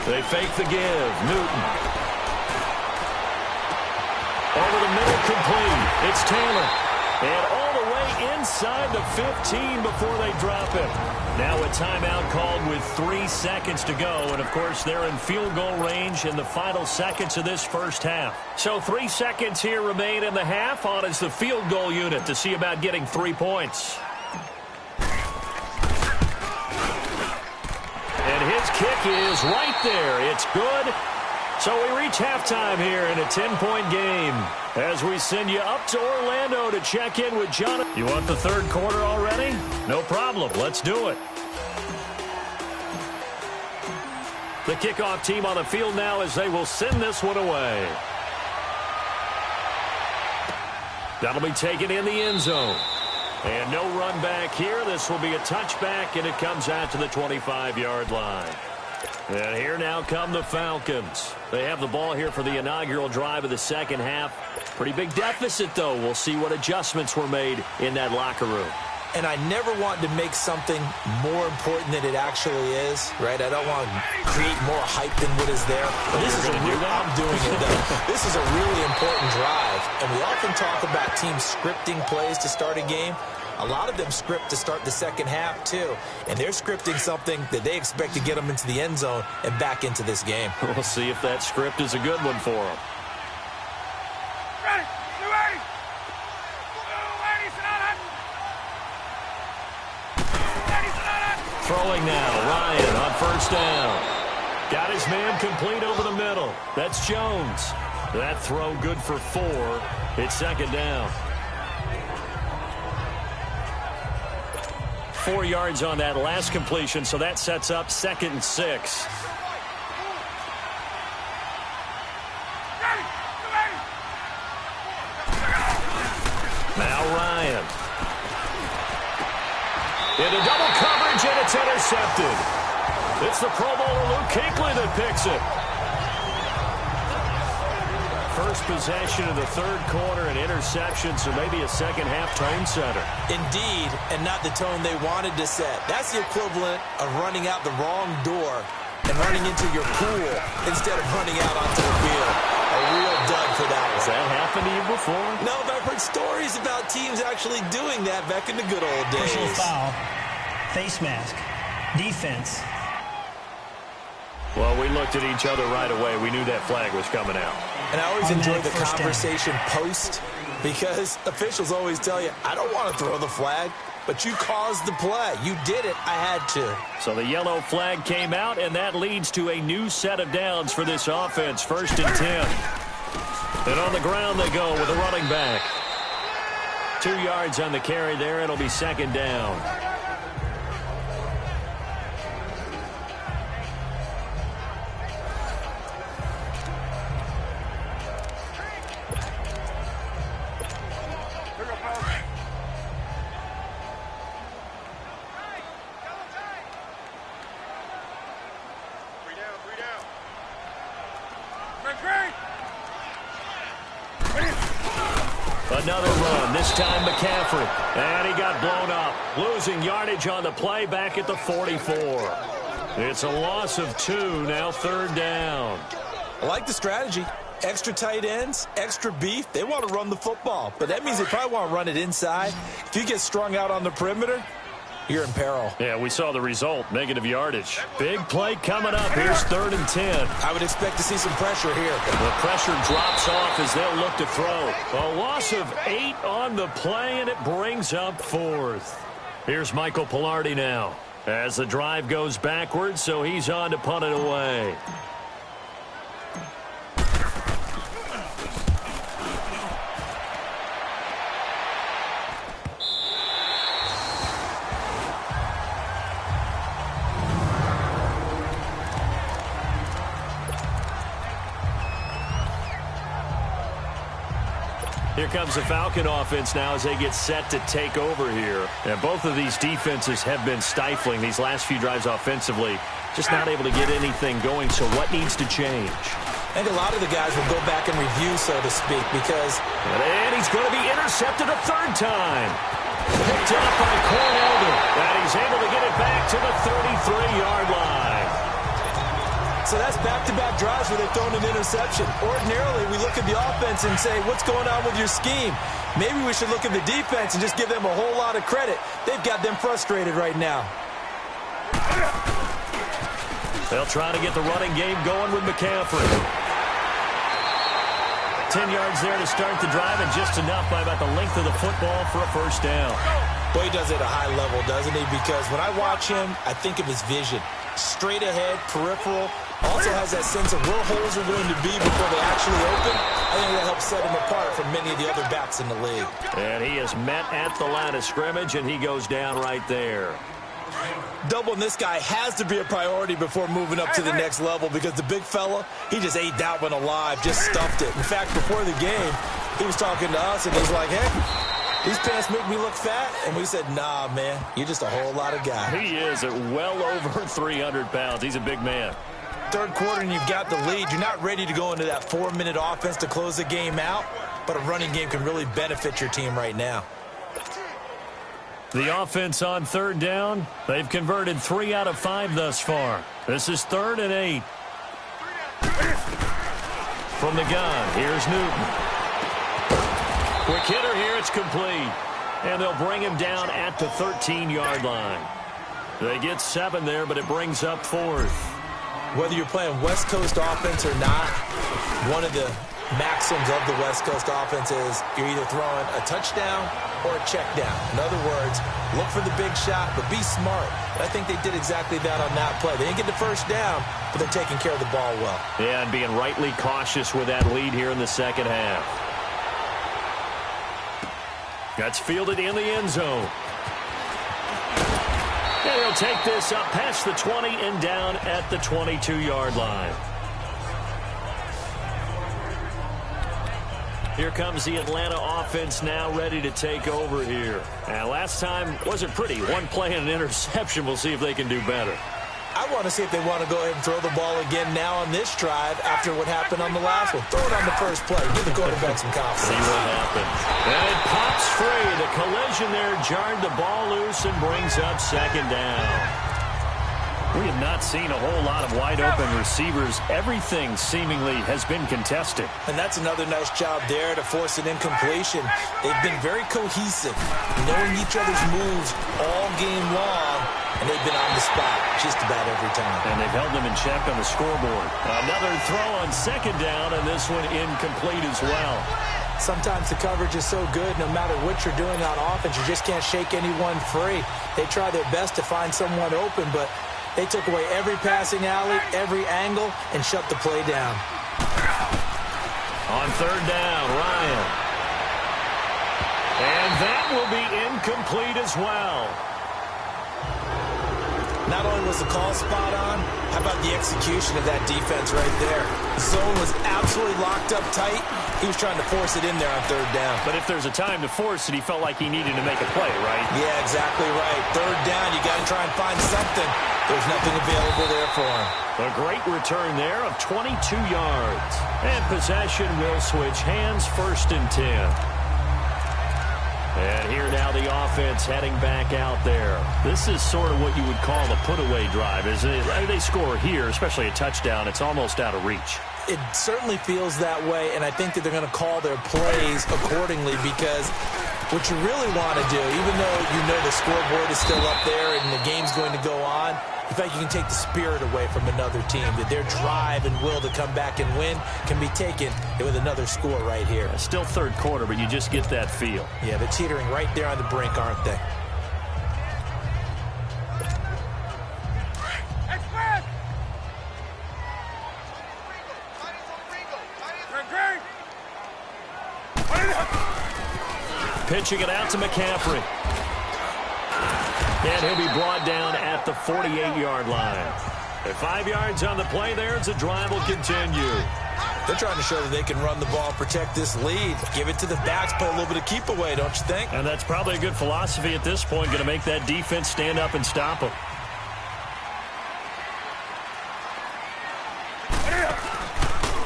They fake the give. Newton. Over the middle, complete. It's Taylor. And all the way inside the 15 before they drop it. Now a timeout called with 3 seconds to go. And, of course, they're in field goal range in the final seconds of this first half. So 3 seconds here remain in the half. On is the field goal unit to see about getting 3 points. And his kick is right there. It's good. So we reach halftime here in a 10-point game as we send you up to Orlando to check in with Jonathan. You want the third quarter already? No problem. Let's do it. The kickoff team on the field now as they will send this one away. That'll be taken in the end zone. And no run back here. This will be a touchback, and it comes out to the 25-yard line. And here now come the Falcons. They have the ball here for the inaugural drive of the second half. Pretty big deficit, though. We'll see what adjustments were made in that locker room. And I never want to make something more important than it actually is, right? I don't want to create more hype than what is there. But this is I'm doing it, though. This is a really important drive. And we often talk about teams scripting plays to start a game. A lot of them script to start the second half, too. And they're scripting something that they expect to get them into the end zone and back into this game. We'll see if that script is a good one for them. Ready? Throwing now, Ryan on first down. Got his man complete over the middle. That's Jones. That throw good for 4. It's second down. 4 yards on that last completion, so that sets up 2nd and 6. Now Ryan. Into double coverage, and it's intercepted. It's the Pro Bowler Luke Kuechly that picks it. First possession of the third quarter, an interception, so maybe a second-half tone setter. Indeed, and not the tone they wanted to set. That's the equivalent of running out the wrong door and running into your pool instead of running out onto the field. A real dud for that one. Has that happened to you before? No, but I've heard stories about teams actually doing that back in the good old days. Personal foul, face mask, defense. Well, we looked at each other right away. We knew that flag was coming out. And I always enjoy the conversation post, because officials always tell you, I don't want to throw the flag, but you caused the play. You did it. I had to. So the yellow flag came out, and that leads to a new set of downs for this offense. 1st and 10. And on the ground they go with a running back. 2 yards on the carry there. It'll be second down. Another run, this time McCaffrey. And he got blown up. Losing yardage on the play back at the 44. It's a loss of 2, now 3rd down. I like the strategy. Extra tight ends, extra beef. They want to run the football, but that means they probably want to run it inside. If you get strung out on the perimeter, you're in peril. Yeah, we saw the result, negative yardage. Big play coming up. Here's 3rd and 10. I would expect to see some pressure here. The pressure drops off as they'll look to throw. A loss of 8 on the play, and it brings up 4th. Here's Michael Pilardi now as the drive goes backwards, so he's on to punt it away. Here comes the Falcon offense now as they get set to take over here. And both of these defenses have been stifling these last few drives offensively. Just not able to get anything going, so what needs to change? I think a lot of the guys will go back and review, so to speak, because... And he's going to be intercepted a 3rd time. Picked up by Cornelder. And he's able to get it back to the 33-yard line. So that's back-to-back drives where they've thrown an interception. Ordinarily, we look at the offense and say, what's going on with your scheme? Maybe we should look at the defense and just give them a whole lot of credit. They've got them frustrated right now. They'll try to get the running game going with McCaffrey. 10 yards there to start the drive, and just enough by about the length of the football for a 1st down. Boy, he does it at a high level, doesn't he? Because when I watch him, I think of his vision. Straight ahead, peripheral. Also has that sense of where holes are going to be before they actually open. I think that helps set him apart from many of the other backs in the league. And he is met at the line of scrimmage, and he goes down right there. Doubling this guy has to be a priority before moving up to the next level, because the big fella, he just ate that one alive, just stuffed it. In fact, before the game, he was talking to us, and he's like, hey, these pants make me look fat. And we said, nah, man, you're just a whole lot of guy. He is at well over 300 pounds. He's a big man. 3rd quarter and you've got the lead. You're not ready to go into that 4-minute offense to close the game out, but a running game can really benefit your team right now. The offense on 3rd down. They've converted 3 out of 5 thus far. This is 3rd and 8. From the gun, here's Newton. Quick hitter here, it's complete. And they'll bring him down at the 13-yard line. They get 7 there, but it brings up 4th. Whether you're playing West Coast offense or not, one of the maxims of the West Coast offense is you're either throwing a touchdown or a check down. In other words, look for the big shot, but be smart. And I think they did exactly that on that play. They didn't get the 1st down, but they're taking care of the ball well. Yeah, and being rightly cautious with that lead here in the 2nd half. That's fielded in the end zone. And he'll take this up past the 20 and down at the 22-yard line. Here comes the Atlanta offense now ready to take over here. And last time wasn't pretty. 1 play and an interception. We'll see if they can do better. I want to see if they want to go ahead and throw the ball again now on this drive after what happened on the last one. Throw it on the 1st play. Give the quarterback some confidence. See what happens. And it pops free. The collision there jarred the ball loose and brings up 2nd down. We have not seen a whole lot of wide-open receivers. Everything seemingly has been contested. And that's another nice job there to force an incompletion. They've been very cohesive, knowing each other's moves all game long, and they've been on the spot just about every time. And they've held them in check on the scoreboard. Another throw on 2nd down, and this one incomplete as well. Sometimes the coverage is so good, no matter what you're doing on offense, you just can't shake anyone free. They try their best to find someone open, but they took away every passing alley, every angle, and shut the play down. On 3rd down, Ryan. And that will be incomplete as well. Not only was the call spot on, how about the execution of that defense right there? The zone was absolutely locked up tight. He was trying to force it in there on 3rd down. But if there's a time to force it, he felt like he needed to make a play, right? Yeah, exactly right. 3rd down, you got to try and find something. There's nothing available there for him. A great return there of 22 yards. And possession will switch hands, 1st and 10. And here now the offense heading back out there. This is sort of what you would call a put-away drive, isn't it? They score here, especially a touchdown. It's almost out of reach. It certainly feels that way, and I think that they're going to call their plays accordingly because what you really want to do, even though you know the scoreboard is still up there and the game's going to go on, you feel like you can take the spirit away from another team, that their drive and will to come back and win can be taken with another score right here. Still third quarter, but you just get that feel. Yeah, they're teetering right there on the brink, aren't they? Pitching it out to McCaffrey. And he'll be brought down at the 48-yard line. At 5 yards on the play there, the drive will continue. They're trying to show that they can run the ball and protect this lead. Give it to the backs, play a little bit of keep away, don't you think? And that's probably a good philosophy at this point, going to make that defense stand up and stop them.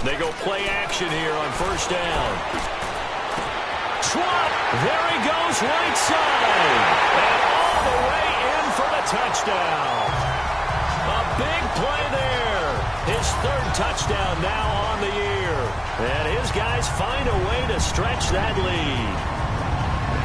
They go play action here on first down. Swat! There he goes, right side. And all the way in for the touchdown. A big play there. His third touchdown now on the year. And his guys find a way to stretch that lead.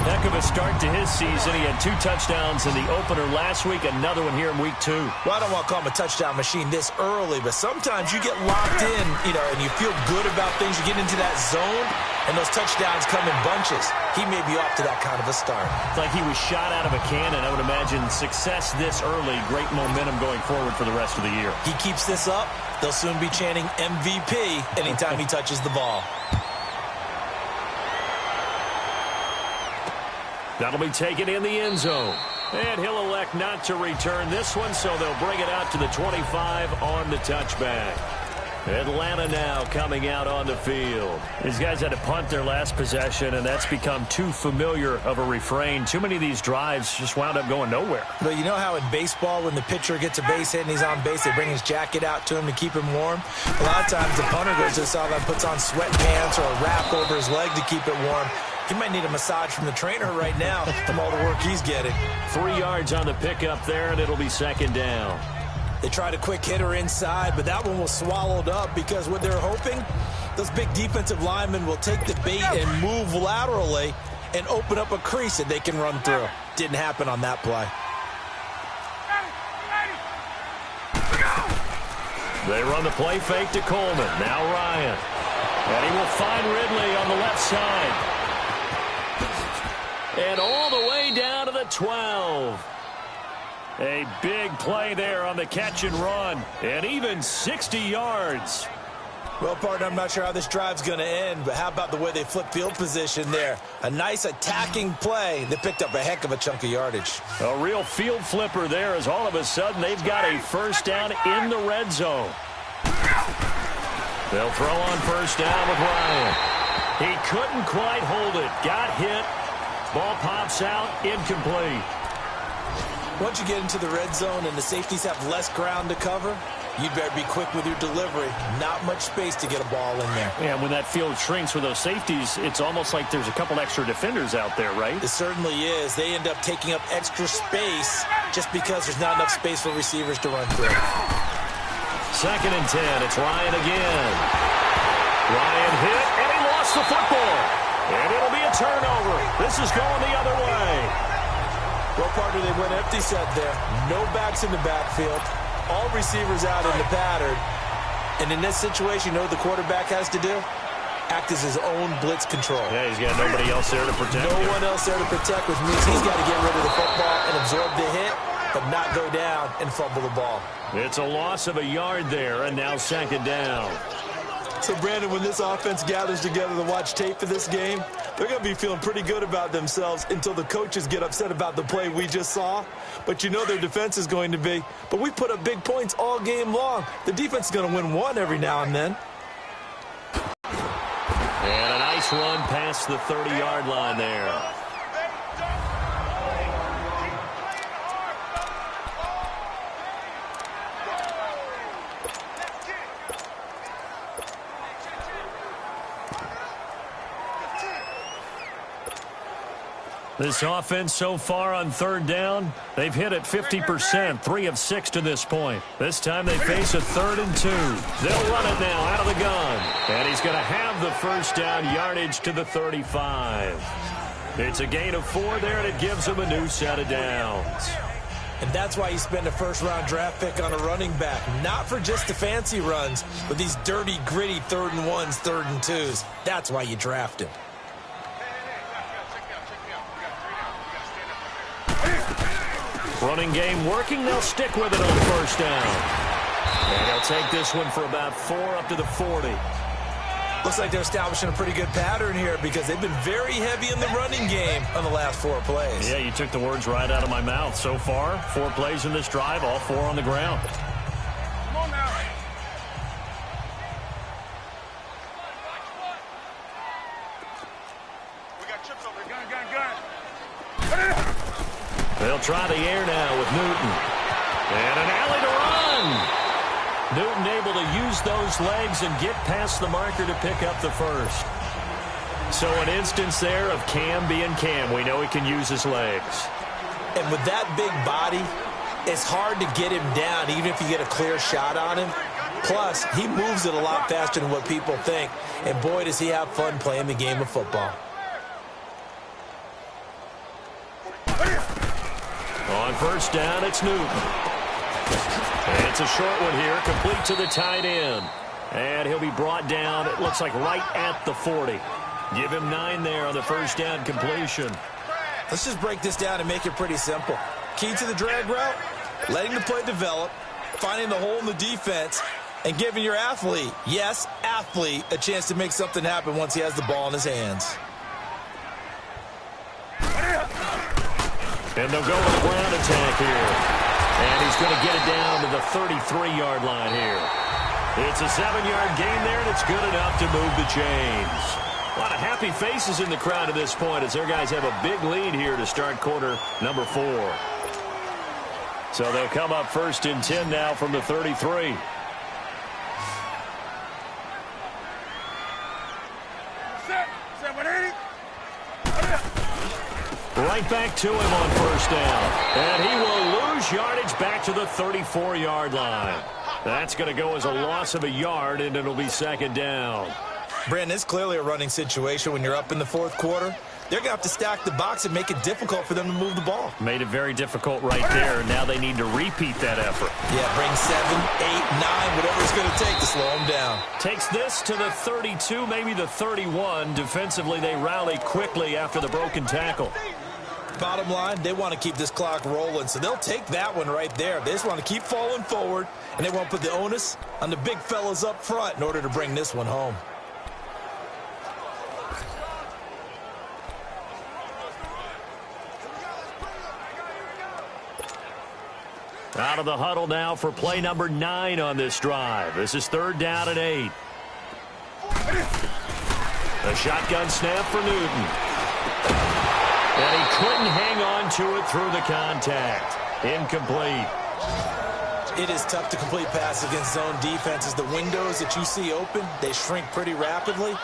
Heck of a start to his season. He had 2 touchdowns in the opener last week, another one here in week 2. Well, I don't want to call him a touchdown machine this early, but sometimes you get locked in, and you feel good about things. You get into that zone, and those touchdowns come in bunches. He may be off to that kind of a start. It's like he was shot out of a cannon. I would imagine success this early, great momentum going forward for the rest of the year. He keeps this up, they'll soon be chanting MVP anytime he touches the ball. That'll be taken in the end zone. And he'll elect not to return this one, so they'll bring it out to the 25 on the touchback. Atlanta now coming out on the field. These guys had to punt their last possession, and that's become too familiar of a refrain. Too many of these drives just wound up going nowhere. But you know how in baseball, when the pitcher gets a base hit and he's on base, they bring his jacket out to him to keep him warm? A lot of times the punter goes to the sideline, puts on sweatpants or a wrap over his leg to keep it warm. He might need a massage from the trainer right now from all the work he's getting. 3 yards on the pickup there, and it'll be second down. They tried a quick hitter inside, but that one was swallowed up because what they're hoping, those big defensive linemen will take the bait and move laterally and open up a crease that they can run through. Didn't happen on that play. They run the play fake to Coleman. Now Ryan. And he will find Ridley on the left side. And all the way down to the 12. A big play there on the catch and run. And even 60 yards. Well, partner, I'm not sure how this drive's going to end, but how about the way they flip field position there? A nice attacking play. They picked up a heck of a chunk of yardage. A real field flipper there, as all of a sudden they've got a first down in the red zone. They'll throw on first down with Ryan. He couldn't quite hold it. Got hit. Ball pops out, incomplete. Once you get into the red zone and the safeties have less ground to cover, you'd better be quick with your delivery. Not much space to get a ball in there. Yeah, when that field shrinks with those safeties, it's almost like there's a couple extra defenders out there, right? It certainly is. They end up taking up extra space just because there's not enough space for receivers to run through. 2nd and 10. It's Ryan again. Ryan hit, and he lost the football. And it'll be a turnover. This is going the other way. Well, partner, they went empty set there. No backs in the backfield. All receivers out in the pattern. And in this situation, you know what the quarterback has to do? Act as his own blitz control. Yeah, he's got nobody else there to protect him. No one else there to protect, which means he's got to get rid of the football and absorb the hit, but not go down and fumble the ball. It's a loss of a yard there, and now 2nd down. So, Brandon, when this offense gathers together to watch tape for this game, they're going to be feeling pretty good about themselves until the coaches get upset about the play we just saw. But you know their defense is going to be. But we put up big points all game long. The defense is going to win one every now and then. And a nice run past the 30-yard line there. This offense so far on 3rd down, they've hit it 50%, 3 of 6 to this point. This time they face a 3rd and 2. They'll run it now out of the gun. And he's going to have the first down, yardage to the 35. It's a gain of 4 there, and it gives them a new set of downs. And that's why you spend a first-round draft pick on a running back. Not for just the fancy runs, but these dirty, gritty 3rd and 1s, 3rd and 2s. That's why you draft him. Running game working. They'll stick with it on first down. And they'll take this one for about 4 up to the 40. Looks like they're establishing a pretty good pattern here because they've been very heavy in the running game on the last 4 plays. Yeah, you took the words right out of my mouth. So far, 4 plays in this drive, all 4 on the ground. Come on now. We got chips over here. Gun. They'll try the air now with Newton. And an alley to run. Newton able to use those legs and get past the marker to pick up the first. So an instance there of Cam being Cam. We know he can use his legs. And with that big body, it's hard to get him down even if you get a clear shot on him. Plus, he moves it a lot faster than what people think. And boy, does he have fun playing the game of football. On first down, it's Newton. And it's a short one here, complete to the tight end. And he'll be brought down, it looks like right at the 40. Give him 9 there on the first down completion. Let's just break this down and make it pretty simple. Key to the drag route, letting the play develop, finding the hole in the defense, and giving your athlete, yes, athlete, a chance to make something happen once he has the ball in his hands. And they'll go with a ground attack here. And he's going to get it down to the 33-yard line here. It's a 7-yard gain there, and it's good enough to move the chains. A lot of happy faces in the crowd at this point as their guys have a big lead here to start quarter number 4. So they'll come up first and 10 now from the 33. Right back to him on first down. And he will lose yardage back to the 34-yard line. That's going to go as a loss of a yard, and it'll be second down. Brandon, it's clearly a running situation when you're up in the 4th quarter. They're going to have to stack the box and make it difficult for them to move the ball. Made it very difficult right there. Now they need to repeat that effort. Yeah, bring 7, 8, 9, whatever it's going to take to slow them down. Takes this to the 32, maybe the 31. Defensively, they rally quickly after the broken tackle. Bottom line, they want to keep this clock rolling, so they'll take that one right there. They just want to keep falling forward, and they want to put the onus on the big fellas up front in order to bring this one home. Out of the huddle now for play number 9 on this drive. This is 3rd down and 8. A shotgun snap for Newton. And he couldn't hang on to it through the contact. Incomplete. It is tough to complete passes against zone defenses. The windows that you see open, they shrink pretty rapidly.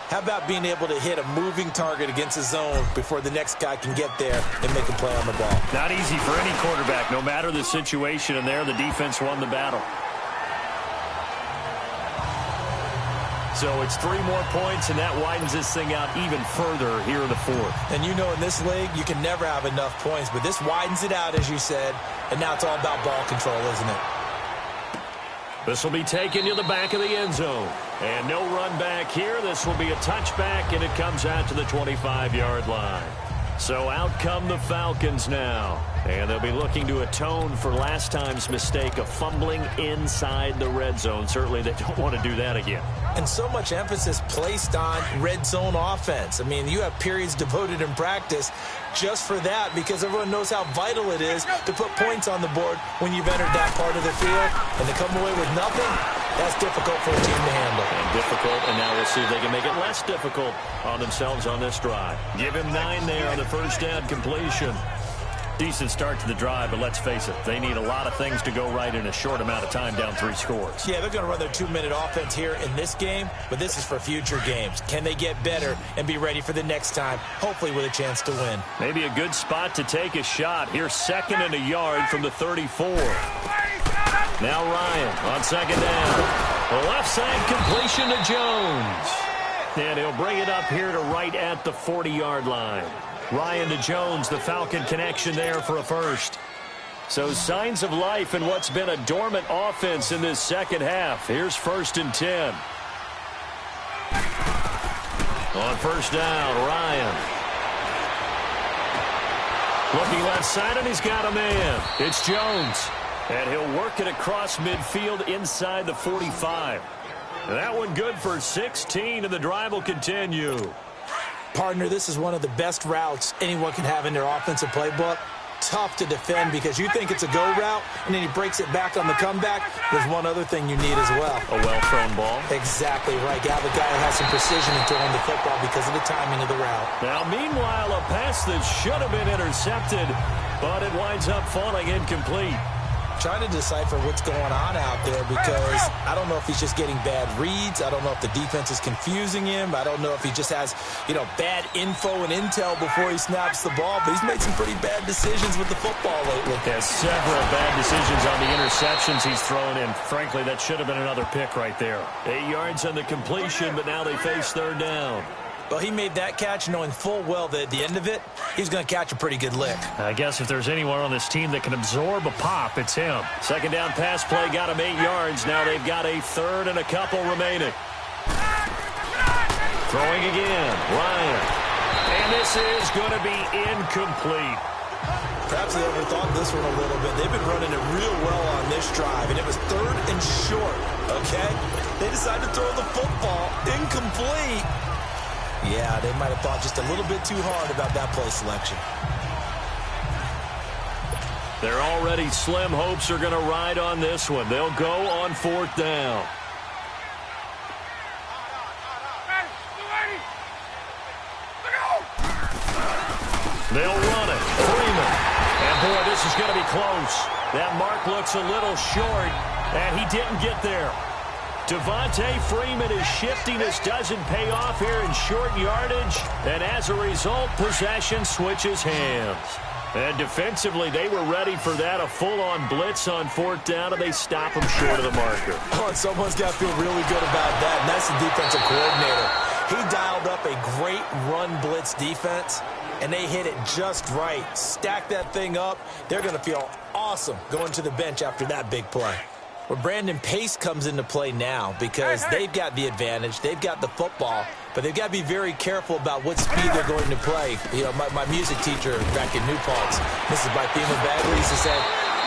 How about being able to hit a moving target against a zone before the next guy can get there and make a play on the ball? Not easy for any quarterback, no matter the situation. And there, the defense won the battle. So it's 3 more points, and that widens this thing out even further here in the 4th. And you know in this league, you can never have enough points, but this widens it out, as you said, and now it's all about ball control, isn't it? This will be taken to the back of the end zone. And no run back here. This will be a touchback, and it comes out to the 25-yard line. So out come the Falcons now. And they'll be looking to atone for last time's mistake of fumbling inside the red zone. Certainly they don't want to do that again. And so much emphasis placed on red zone offense. I mean, you have periods devoted in practice just for that because everyone knows how vital it is to put points on the board when you've entered that part of the field. And to come away with nothing, that's difficult for a team to handle. And difficult, and now we'll see if they can make it less difficult on themselves on this drive. Give him 9 there on the first down completion. Decent start to the drive, but let's face it, they need a lot of things to go right in a short amount of time down 3 scores. Yeah, they're going to run their 2-minute offense here in this game, but this is for future games. Can they get better and be ready for the next time, hopefully with a chance to win? Maybe a good spot to take a shot. Here's 2nd and a yard from the 34. Now Ryan on 2nd down. The left side completion to Jones. And he'll bring it up here to right at the 40-yard line. Ryan to Jones, the Falcon connection there for a first. So signs of life in what's been a dormant offense in this second half. Here's 1st and 10. On first down, Ryan. Looking left side, and he's got a man. It's Jones. And he'll work it across midfield inside the 45. That one good for 16, and the drive will continue. Partner, this is one of the best routes anyone can have in their offensive playbook. Tough to defend because you think it's a go route, and then he breaks it back on the comeback. There's one other thing you need as well. A well-thrown ball. Exactly right. You have a guy who has some precision in throwing the football because of the timing of the route. Now, meanwhile, a pass that should have been intercepted, but it winds up falling incomplete. Trying to decipher what's going on out there because I don't know if he's just getting bad reads. I don't know if the defense is confusing him. I don't know if he just has, bad info and intel before he snaps the ball. But he's made some pretty bad decisions with the football lately. Yeah, several bad decisions on the interceptions he's thrown in. Frankly, that should have been another pick right there. 8 yards on the completion, but now they face 3rd down. Well, he made that catch knowing full well that at the end of it, he's going to catch a pretty good lick. I guess if there's anyone on this team that can absorb a pop, it's him. 2nd down pass play got him 8 yards. Now they've got a 3rd and a couple remaining. Throwing again, Ryan. And this is going to be incomplete. Perhaps they overthought this one a little bit. They've been running it real well on this drive, and it was 3rd and short, okay? They decided to throw the football incomplete. Yeah, they might have thought just a little bit too hard about that play selection. Their already slim hopes are going to ride on this one. They'll go on 4th down. They'll run it. Freeman. And, boy, this is going to be close. That mark looks a little short, and he didn't get there. Devontae Freeman is shifting. This doesn't pay off here in short yardage. And as a result, possession switches hands. And defensively, they were ready for that. A full-on blitz on 4th down, and they stop him short of the marker. Oh, and someone's got to feel really good about that, and that's the defensive coordinator. He dialed up a great run blitz defense, and they hit it just right. Stack that thing up. They're going to feel awesome going to the bench after that big play. Well, Brandon, pace comes into play now because they've got the advantage. They've got the football, but they've got to be very careful about what speed they're going to play. My music teacher back in New Paltz, Mrs. Bythema Bagley, used to say,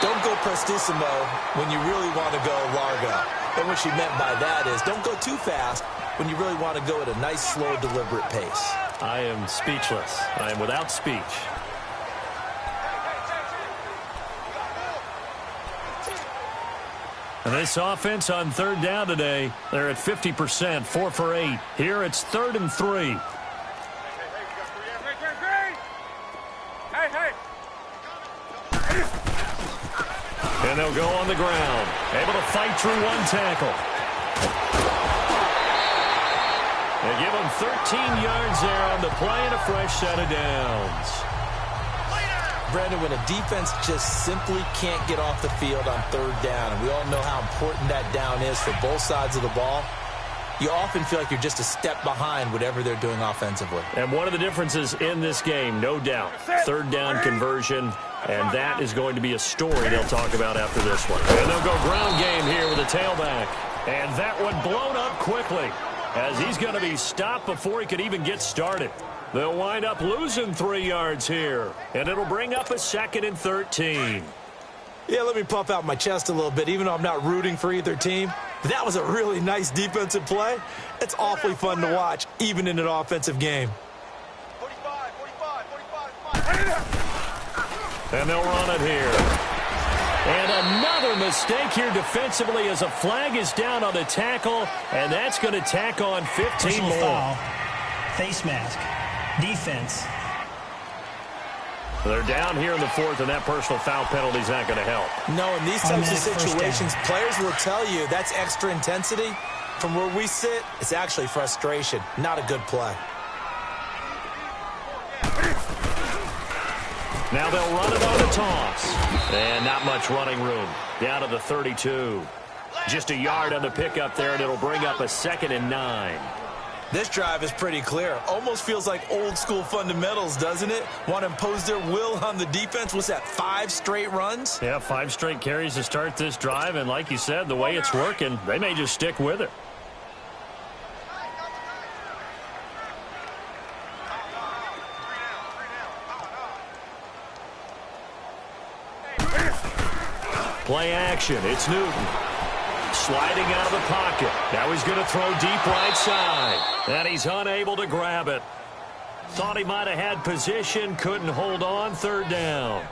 don't go prestissimo when you really want to go largo. And what she meant by that is don't go too fast when you really want to go at a nice, slow, deliberate pace. I am speechless. I am without speech. And this offense on 3rd down today, they're at 50%, 4 for 8. Here it's 3rd and 3. And they'll go on the ground, able to fight through one tackle. They give them 13 yards there on the play and a fresh set of downs. Brandon, when a defense just simply can't get off the field on 3rd down, and we all know how important that down is for both sides of the ball, you often feel like you're just a step behind whatever they're doing offensively. And one of the differences in this game, no doubt, 3rd down conversion, and that is going to be a story they'll talk about after this one. And they'll go ground game here with a tailback. And that one blown up quickly as he's going to be stopped before he could even get started. They'll wind up losing 3 yards here, and it'll bring up a 2nd and 13. Yeah, let me puff out my chest a little bit, even though I'm not rooting for either team. That was a really nice defensive play. It's awfully fun to watch, even in an offensive game. 45. And they'll run it here. And another mistake here defensively as a flag is down on the tackle, and that's going to tack on 15 more. Foul. Face mask. Defense. They're down here in the 4th, and that personal foul penalty is not going to help. No, in these types of situations, players will tell you that's extra intensity. From where we sit, it's actually frustration, not a good play. Now they'll run it on the toss. And not much running room. Down to the 32. Just a yard on the pickup there, and it'll bring up a 2nd and 9. This drive is pretty clear. Almost feels like old school fundamentals, doesn't it? Want to impose their will on the defense. What's that, 5 straight runs? Yeah, 5 straight carries to start this drive. And like you said, the way it's working, they may just stick with it. Play action. It's Newton. Sliding out of the pocket. Now he's going to throw deep right side. And he's unable to grab it. Thought he might have had position. Couldn't hold on. 3rd down.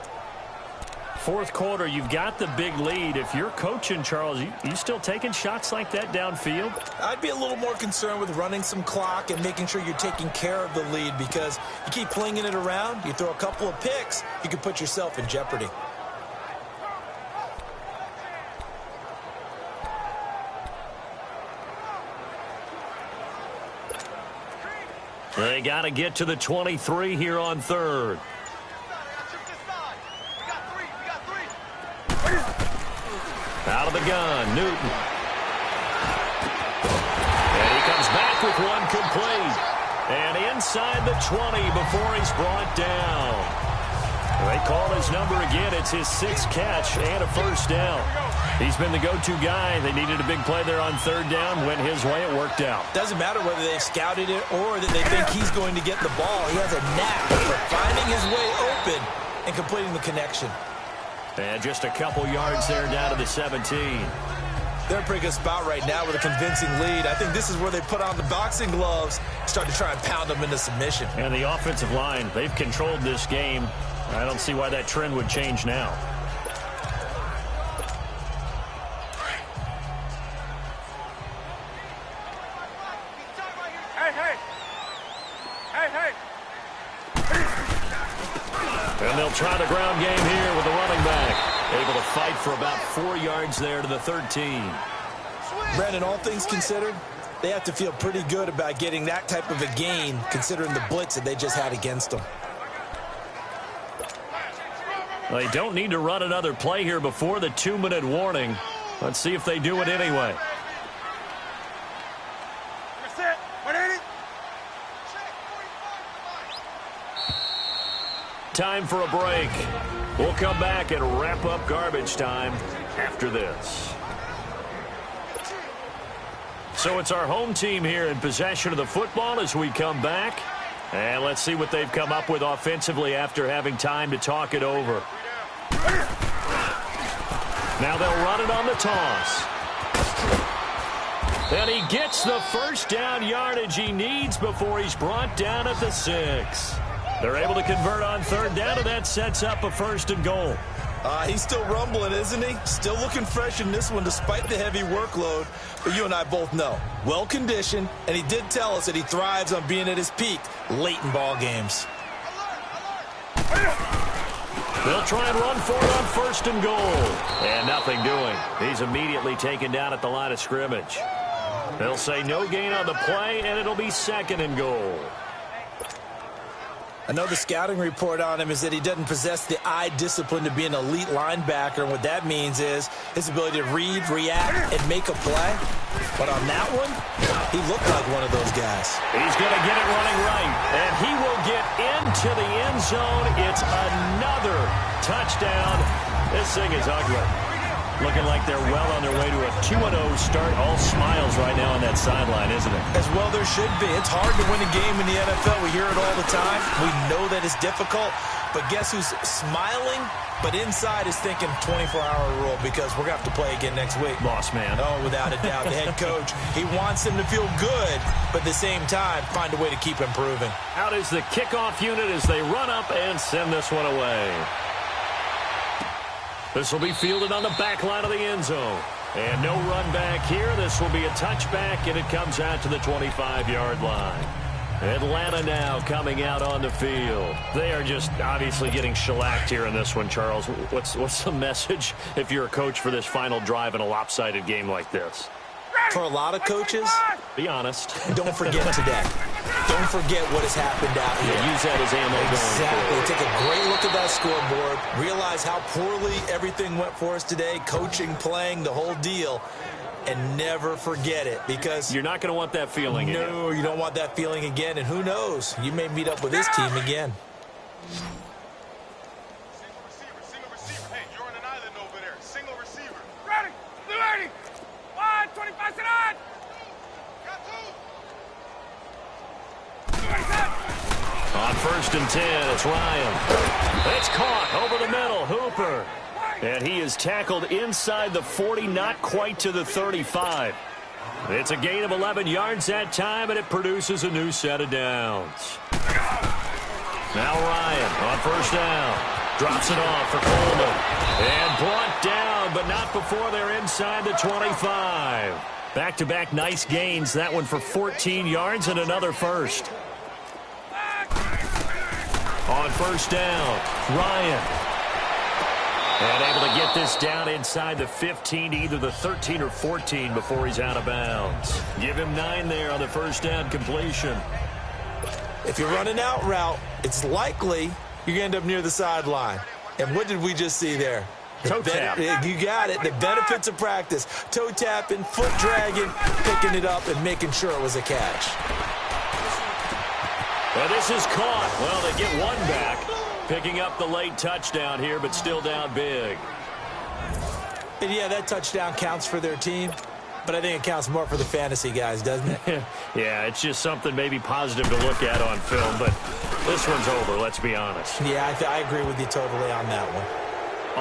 4th quarter, you've got the big lead. If you're coaching, Charles, you still taking shots like that downfield? I'd be a little more concerned with running some clock and making sure you're taking care of the lead, because you keep flinging it around, you throw a couple of picks, you can put yourself in jeopardy. They got to get to the 23 here on 3rd. Out of the gun, Newton. And he comes back with one complete. And inside the 20 before he's brought down. They call his number again. It's his 6th catch and a 1st down. He's been the go-to guy. They needed a big play there on 3rd down. Went his way. It worked out. Doesn't matter whether they've scouted it or that they think he's going to get the ball. He has a knack for finding his way open and completing the connection. And just a couple yards there down to the 17. They're in a pretty good spot right now with a convincing lead. I think this is where they put on the boxing gloves, start to try and pound them into submission. And the offensive line, they've controlled this game. I don't see why that trend would change now. And they'll try the ground game here with the running back. Able to fight for about 4 yards there to the 13. Brandon, all things considered, they have to feel pretty good about getting that type of a gain, considering the blitz that they just had against them. They don't need to run another play here before the 2-minute warning. Let's see if they do it anyway. Time for a break. We'll come back and wrap up garbage time after this. So it's our home team here in possession of the football as we come back. And let's see what they've come up with offensively after having time to talk it over. Now they'll run it on the toss. And he gets the 1st down yardage he needs before he's brought down at the 6. They're able to convert on 3rd down, and that sets up a 1st and goal. He's still rumbling, isn't he? Still looking fresh in this one despite the heavy workload. But you and I both know, well-conditioned, and he did tell us that he thrives on being at his peak late in ball games. They'll try and run for it on 1st and goal. And nothing doing. He's immediately taken down at the line of scrimmage. They'll say no gain on the play, and it'll be 2nd and goal. I know the scouting report on him is that he doesn't possess the eye discipline to be an elite linebacker, and what that means is his ability to read, react, and make a play. But on that one, he looked like one of those guys. He's going to get it running right, and he will get into the end zone. It's another touchdown. This thing is ugly. Looking like they're well on their way to a 2-0 start. All smiles right now on that sideline, isn't it? As well there should be. It's hard to win a game in the NFL. We hear it all the time. We know that it's difficult. But guess who's smiling, but inside is thinking 24-hour rule, because we're going to have to play again next week. Boss man. Oh, without a doubt. The head coach, he wants them to feel good, but at the same time, find a way to keep improving. Out is the kickoff unit as they run up and send this one away. This will be fielded on the back line of the end zone. And no run back here. This will be a touchback, and it comes out to the 25-yard line. Atlanta now coming out on the field. They are just obviously getting shellacked here in this one, Charles. What's the message if you're a coach for this final drive in a lopsided game like this? For a lot of coaches, be honest. Don't forget today. Don't forget what has happened out here. Yeah, use that as ammo. Exactly. Take a great look at that scoreboard. Realize how poorly everything went for us today. Coaching, playing, the whole deal. and never forget it, because you're not going to want that feeling again. No, you don't want that feeling again, and who knows, you may meet up with this team again. Single receiver. Hey, you're on an island over there. Single receiver. Ready. Blue 80. 125 set on. Got two. On 1st and 10, it's Ryan. It's caught over the middle. Hooper. And he is tackled inside the 40, not quite to the 35. It's a gain of 11 yards that time, and it produces a new set of downs. Now Ryan on 1st down. Drops it off for Coleman. And brought down, but not before they're inside the 25. Back-to-back nice gains. That one for 14 yards and another first. On 1st down, Ryan. And able to get this down inside the 15 to either the 13 or 14 before he's out of bounds. Give him 9 there on the 1st down completion. If you're running out route, it's likely you're going to end up near the sideline. And what did we just see there? Toe tap. You got it. The benefits of practice. Toe tapping, foot dragging, picking it up, and making sure it was a catch. And this is caught. Well, they get one back. Picking up the late touchdown here, but still down big. And yeah, that touchdown counts for their team, but I think it counts more for the fantasy guys, doesn't it? Yeah, it's just something maybe positive to look at on film, but this one's over, let's be honest. Yeah, I agree with you totally on that one.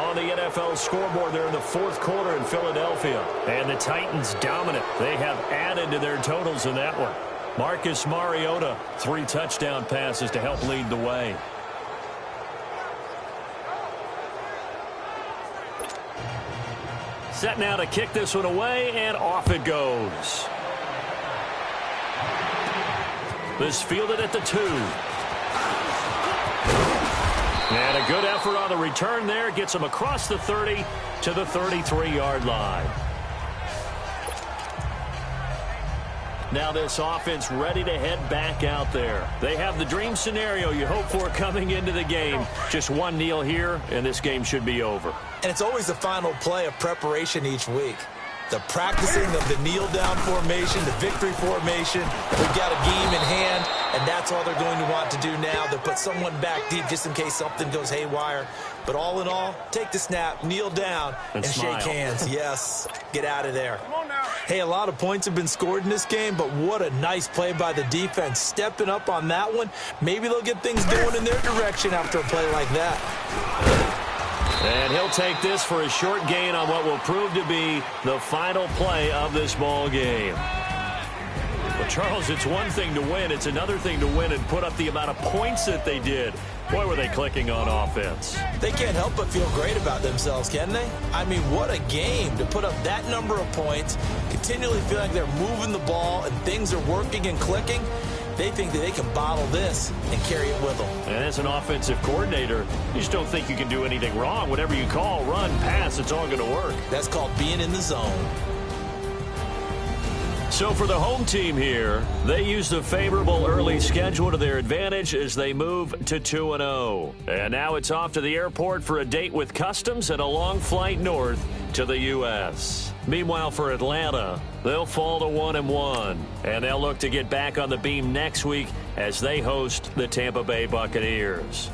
On the NFL scoreboard, they're in the 4th quarter in Philadelphia. And the Titans dominant. They have added to their totals in that one. Marcus Mariota, 3 touchdown passes to help lead the way. Set now to kick this one away, and off it goes. This fielded at the 2. And a good effort on the return there. Gets him across the 30 to the 33-yard line. Now this offense ready to head back out there. They have the dream scenario you hope for coming into the game. Just one kneel here, and this game should be over. And it's always the final play of preparation each week. The practicing of the kneel-down formation, the victory formation. We've got a game in hand, and that's all they're going to want to do now. They'll put someone back deep just in case something goes haywire. But all in all, take the snap, kneel down, and shake hands. Yes, get out of there. Hey, a lot of points have been scored in this game, but what a nice play by the defense. Stepping up on that one. Maybe they'll get things going in their direction after a play like that. And he'll take this for a short gain on what will prove to be the final play of this ball game. Well, Charles, it's one thing to win. It's another thing to win and put up the amount of points that they did. Boy, were they clicking on offense. They can't help but feel great about themselves, can they? I mean, what a game to put up that number of points, continually feel like they're moving the ball and things are working and clicking. They think that they can bottle this and carry it with them. And as an offensive coordinator, you just don't think you can do anything wrong. Whatever you call, run, pass, it's all going to work. That's called being in the zone. So for the home team here, they used a favorable early schedule to their advantage as they move to 2-0. And now it's off to the airport for a date with Customs and a long flight north to the U.S. Meanwhile, for Atlanta, they'll fall to 1-1, and they'll look to get back on the beam next week as they host the Tampa Bay Buccaneers.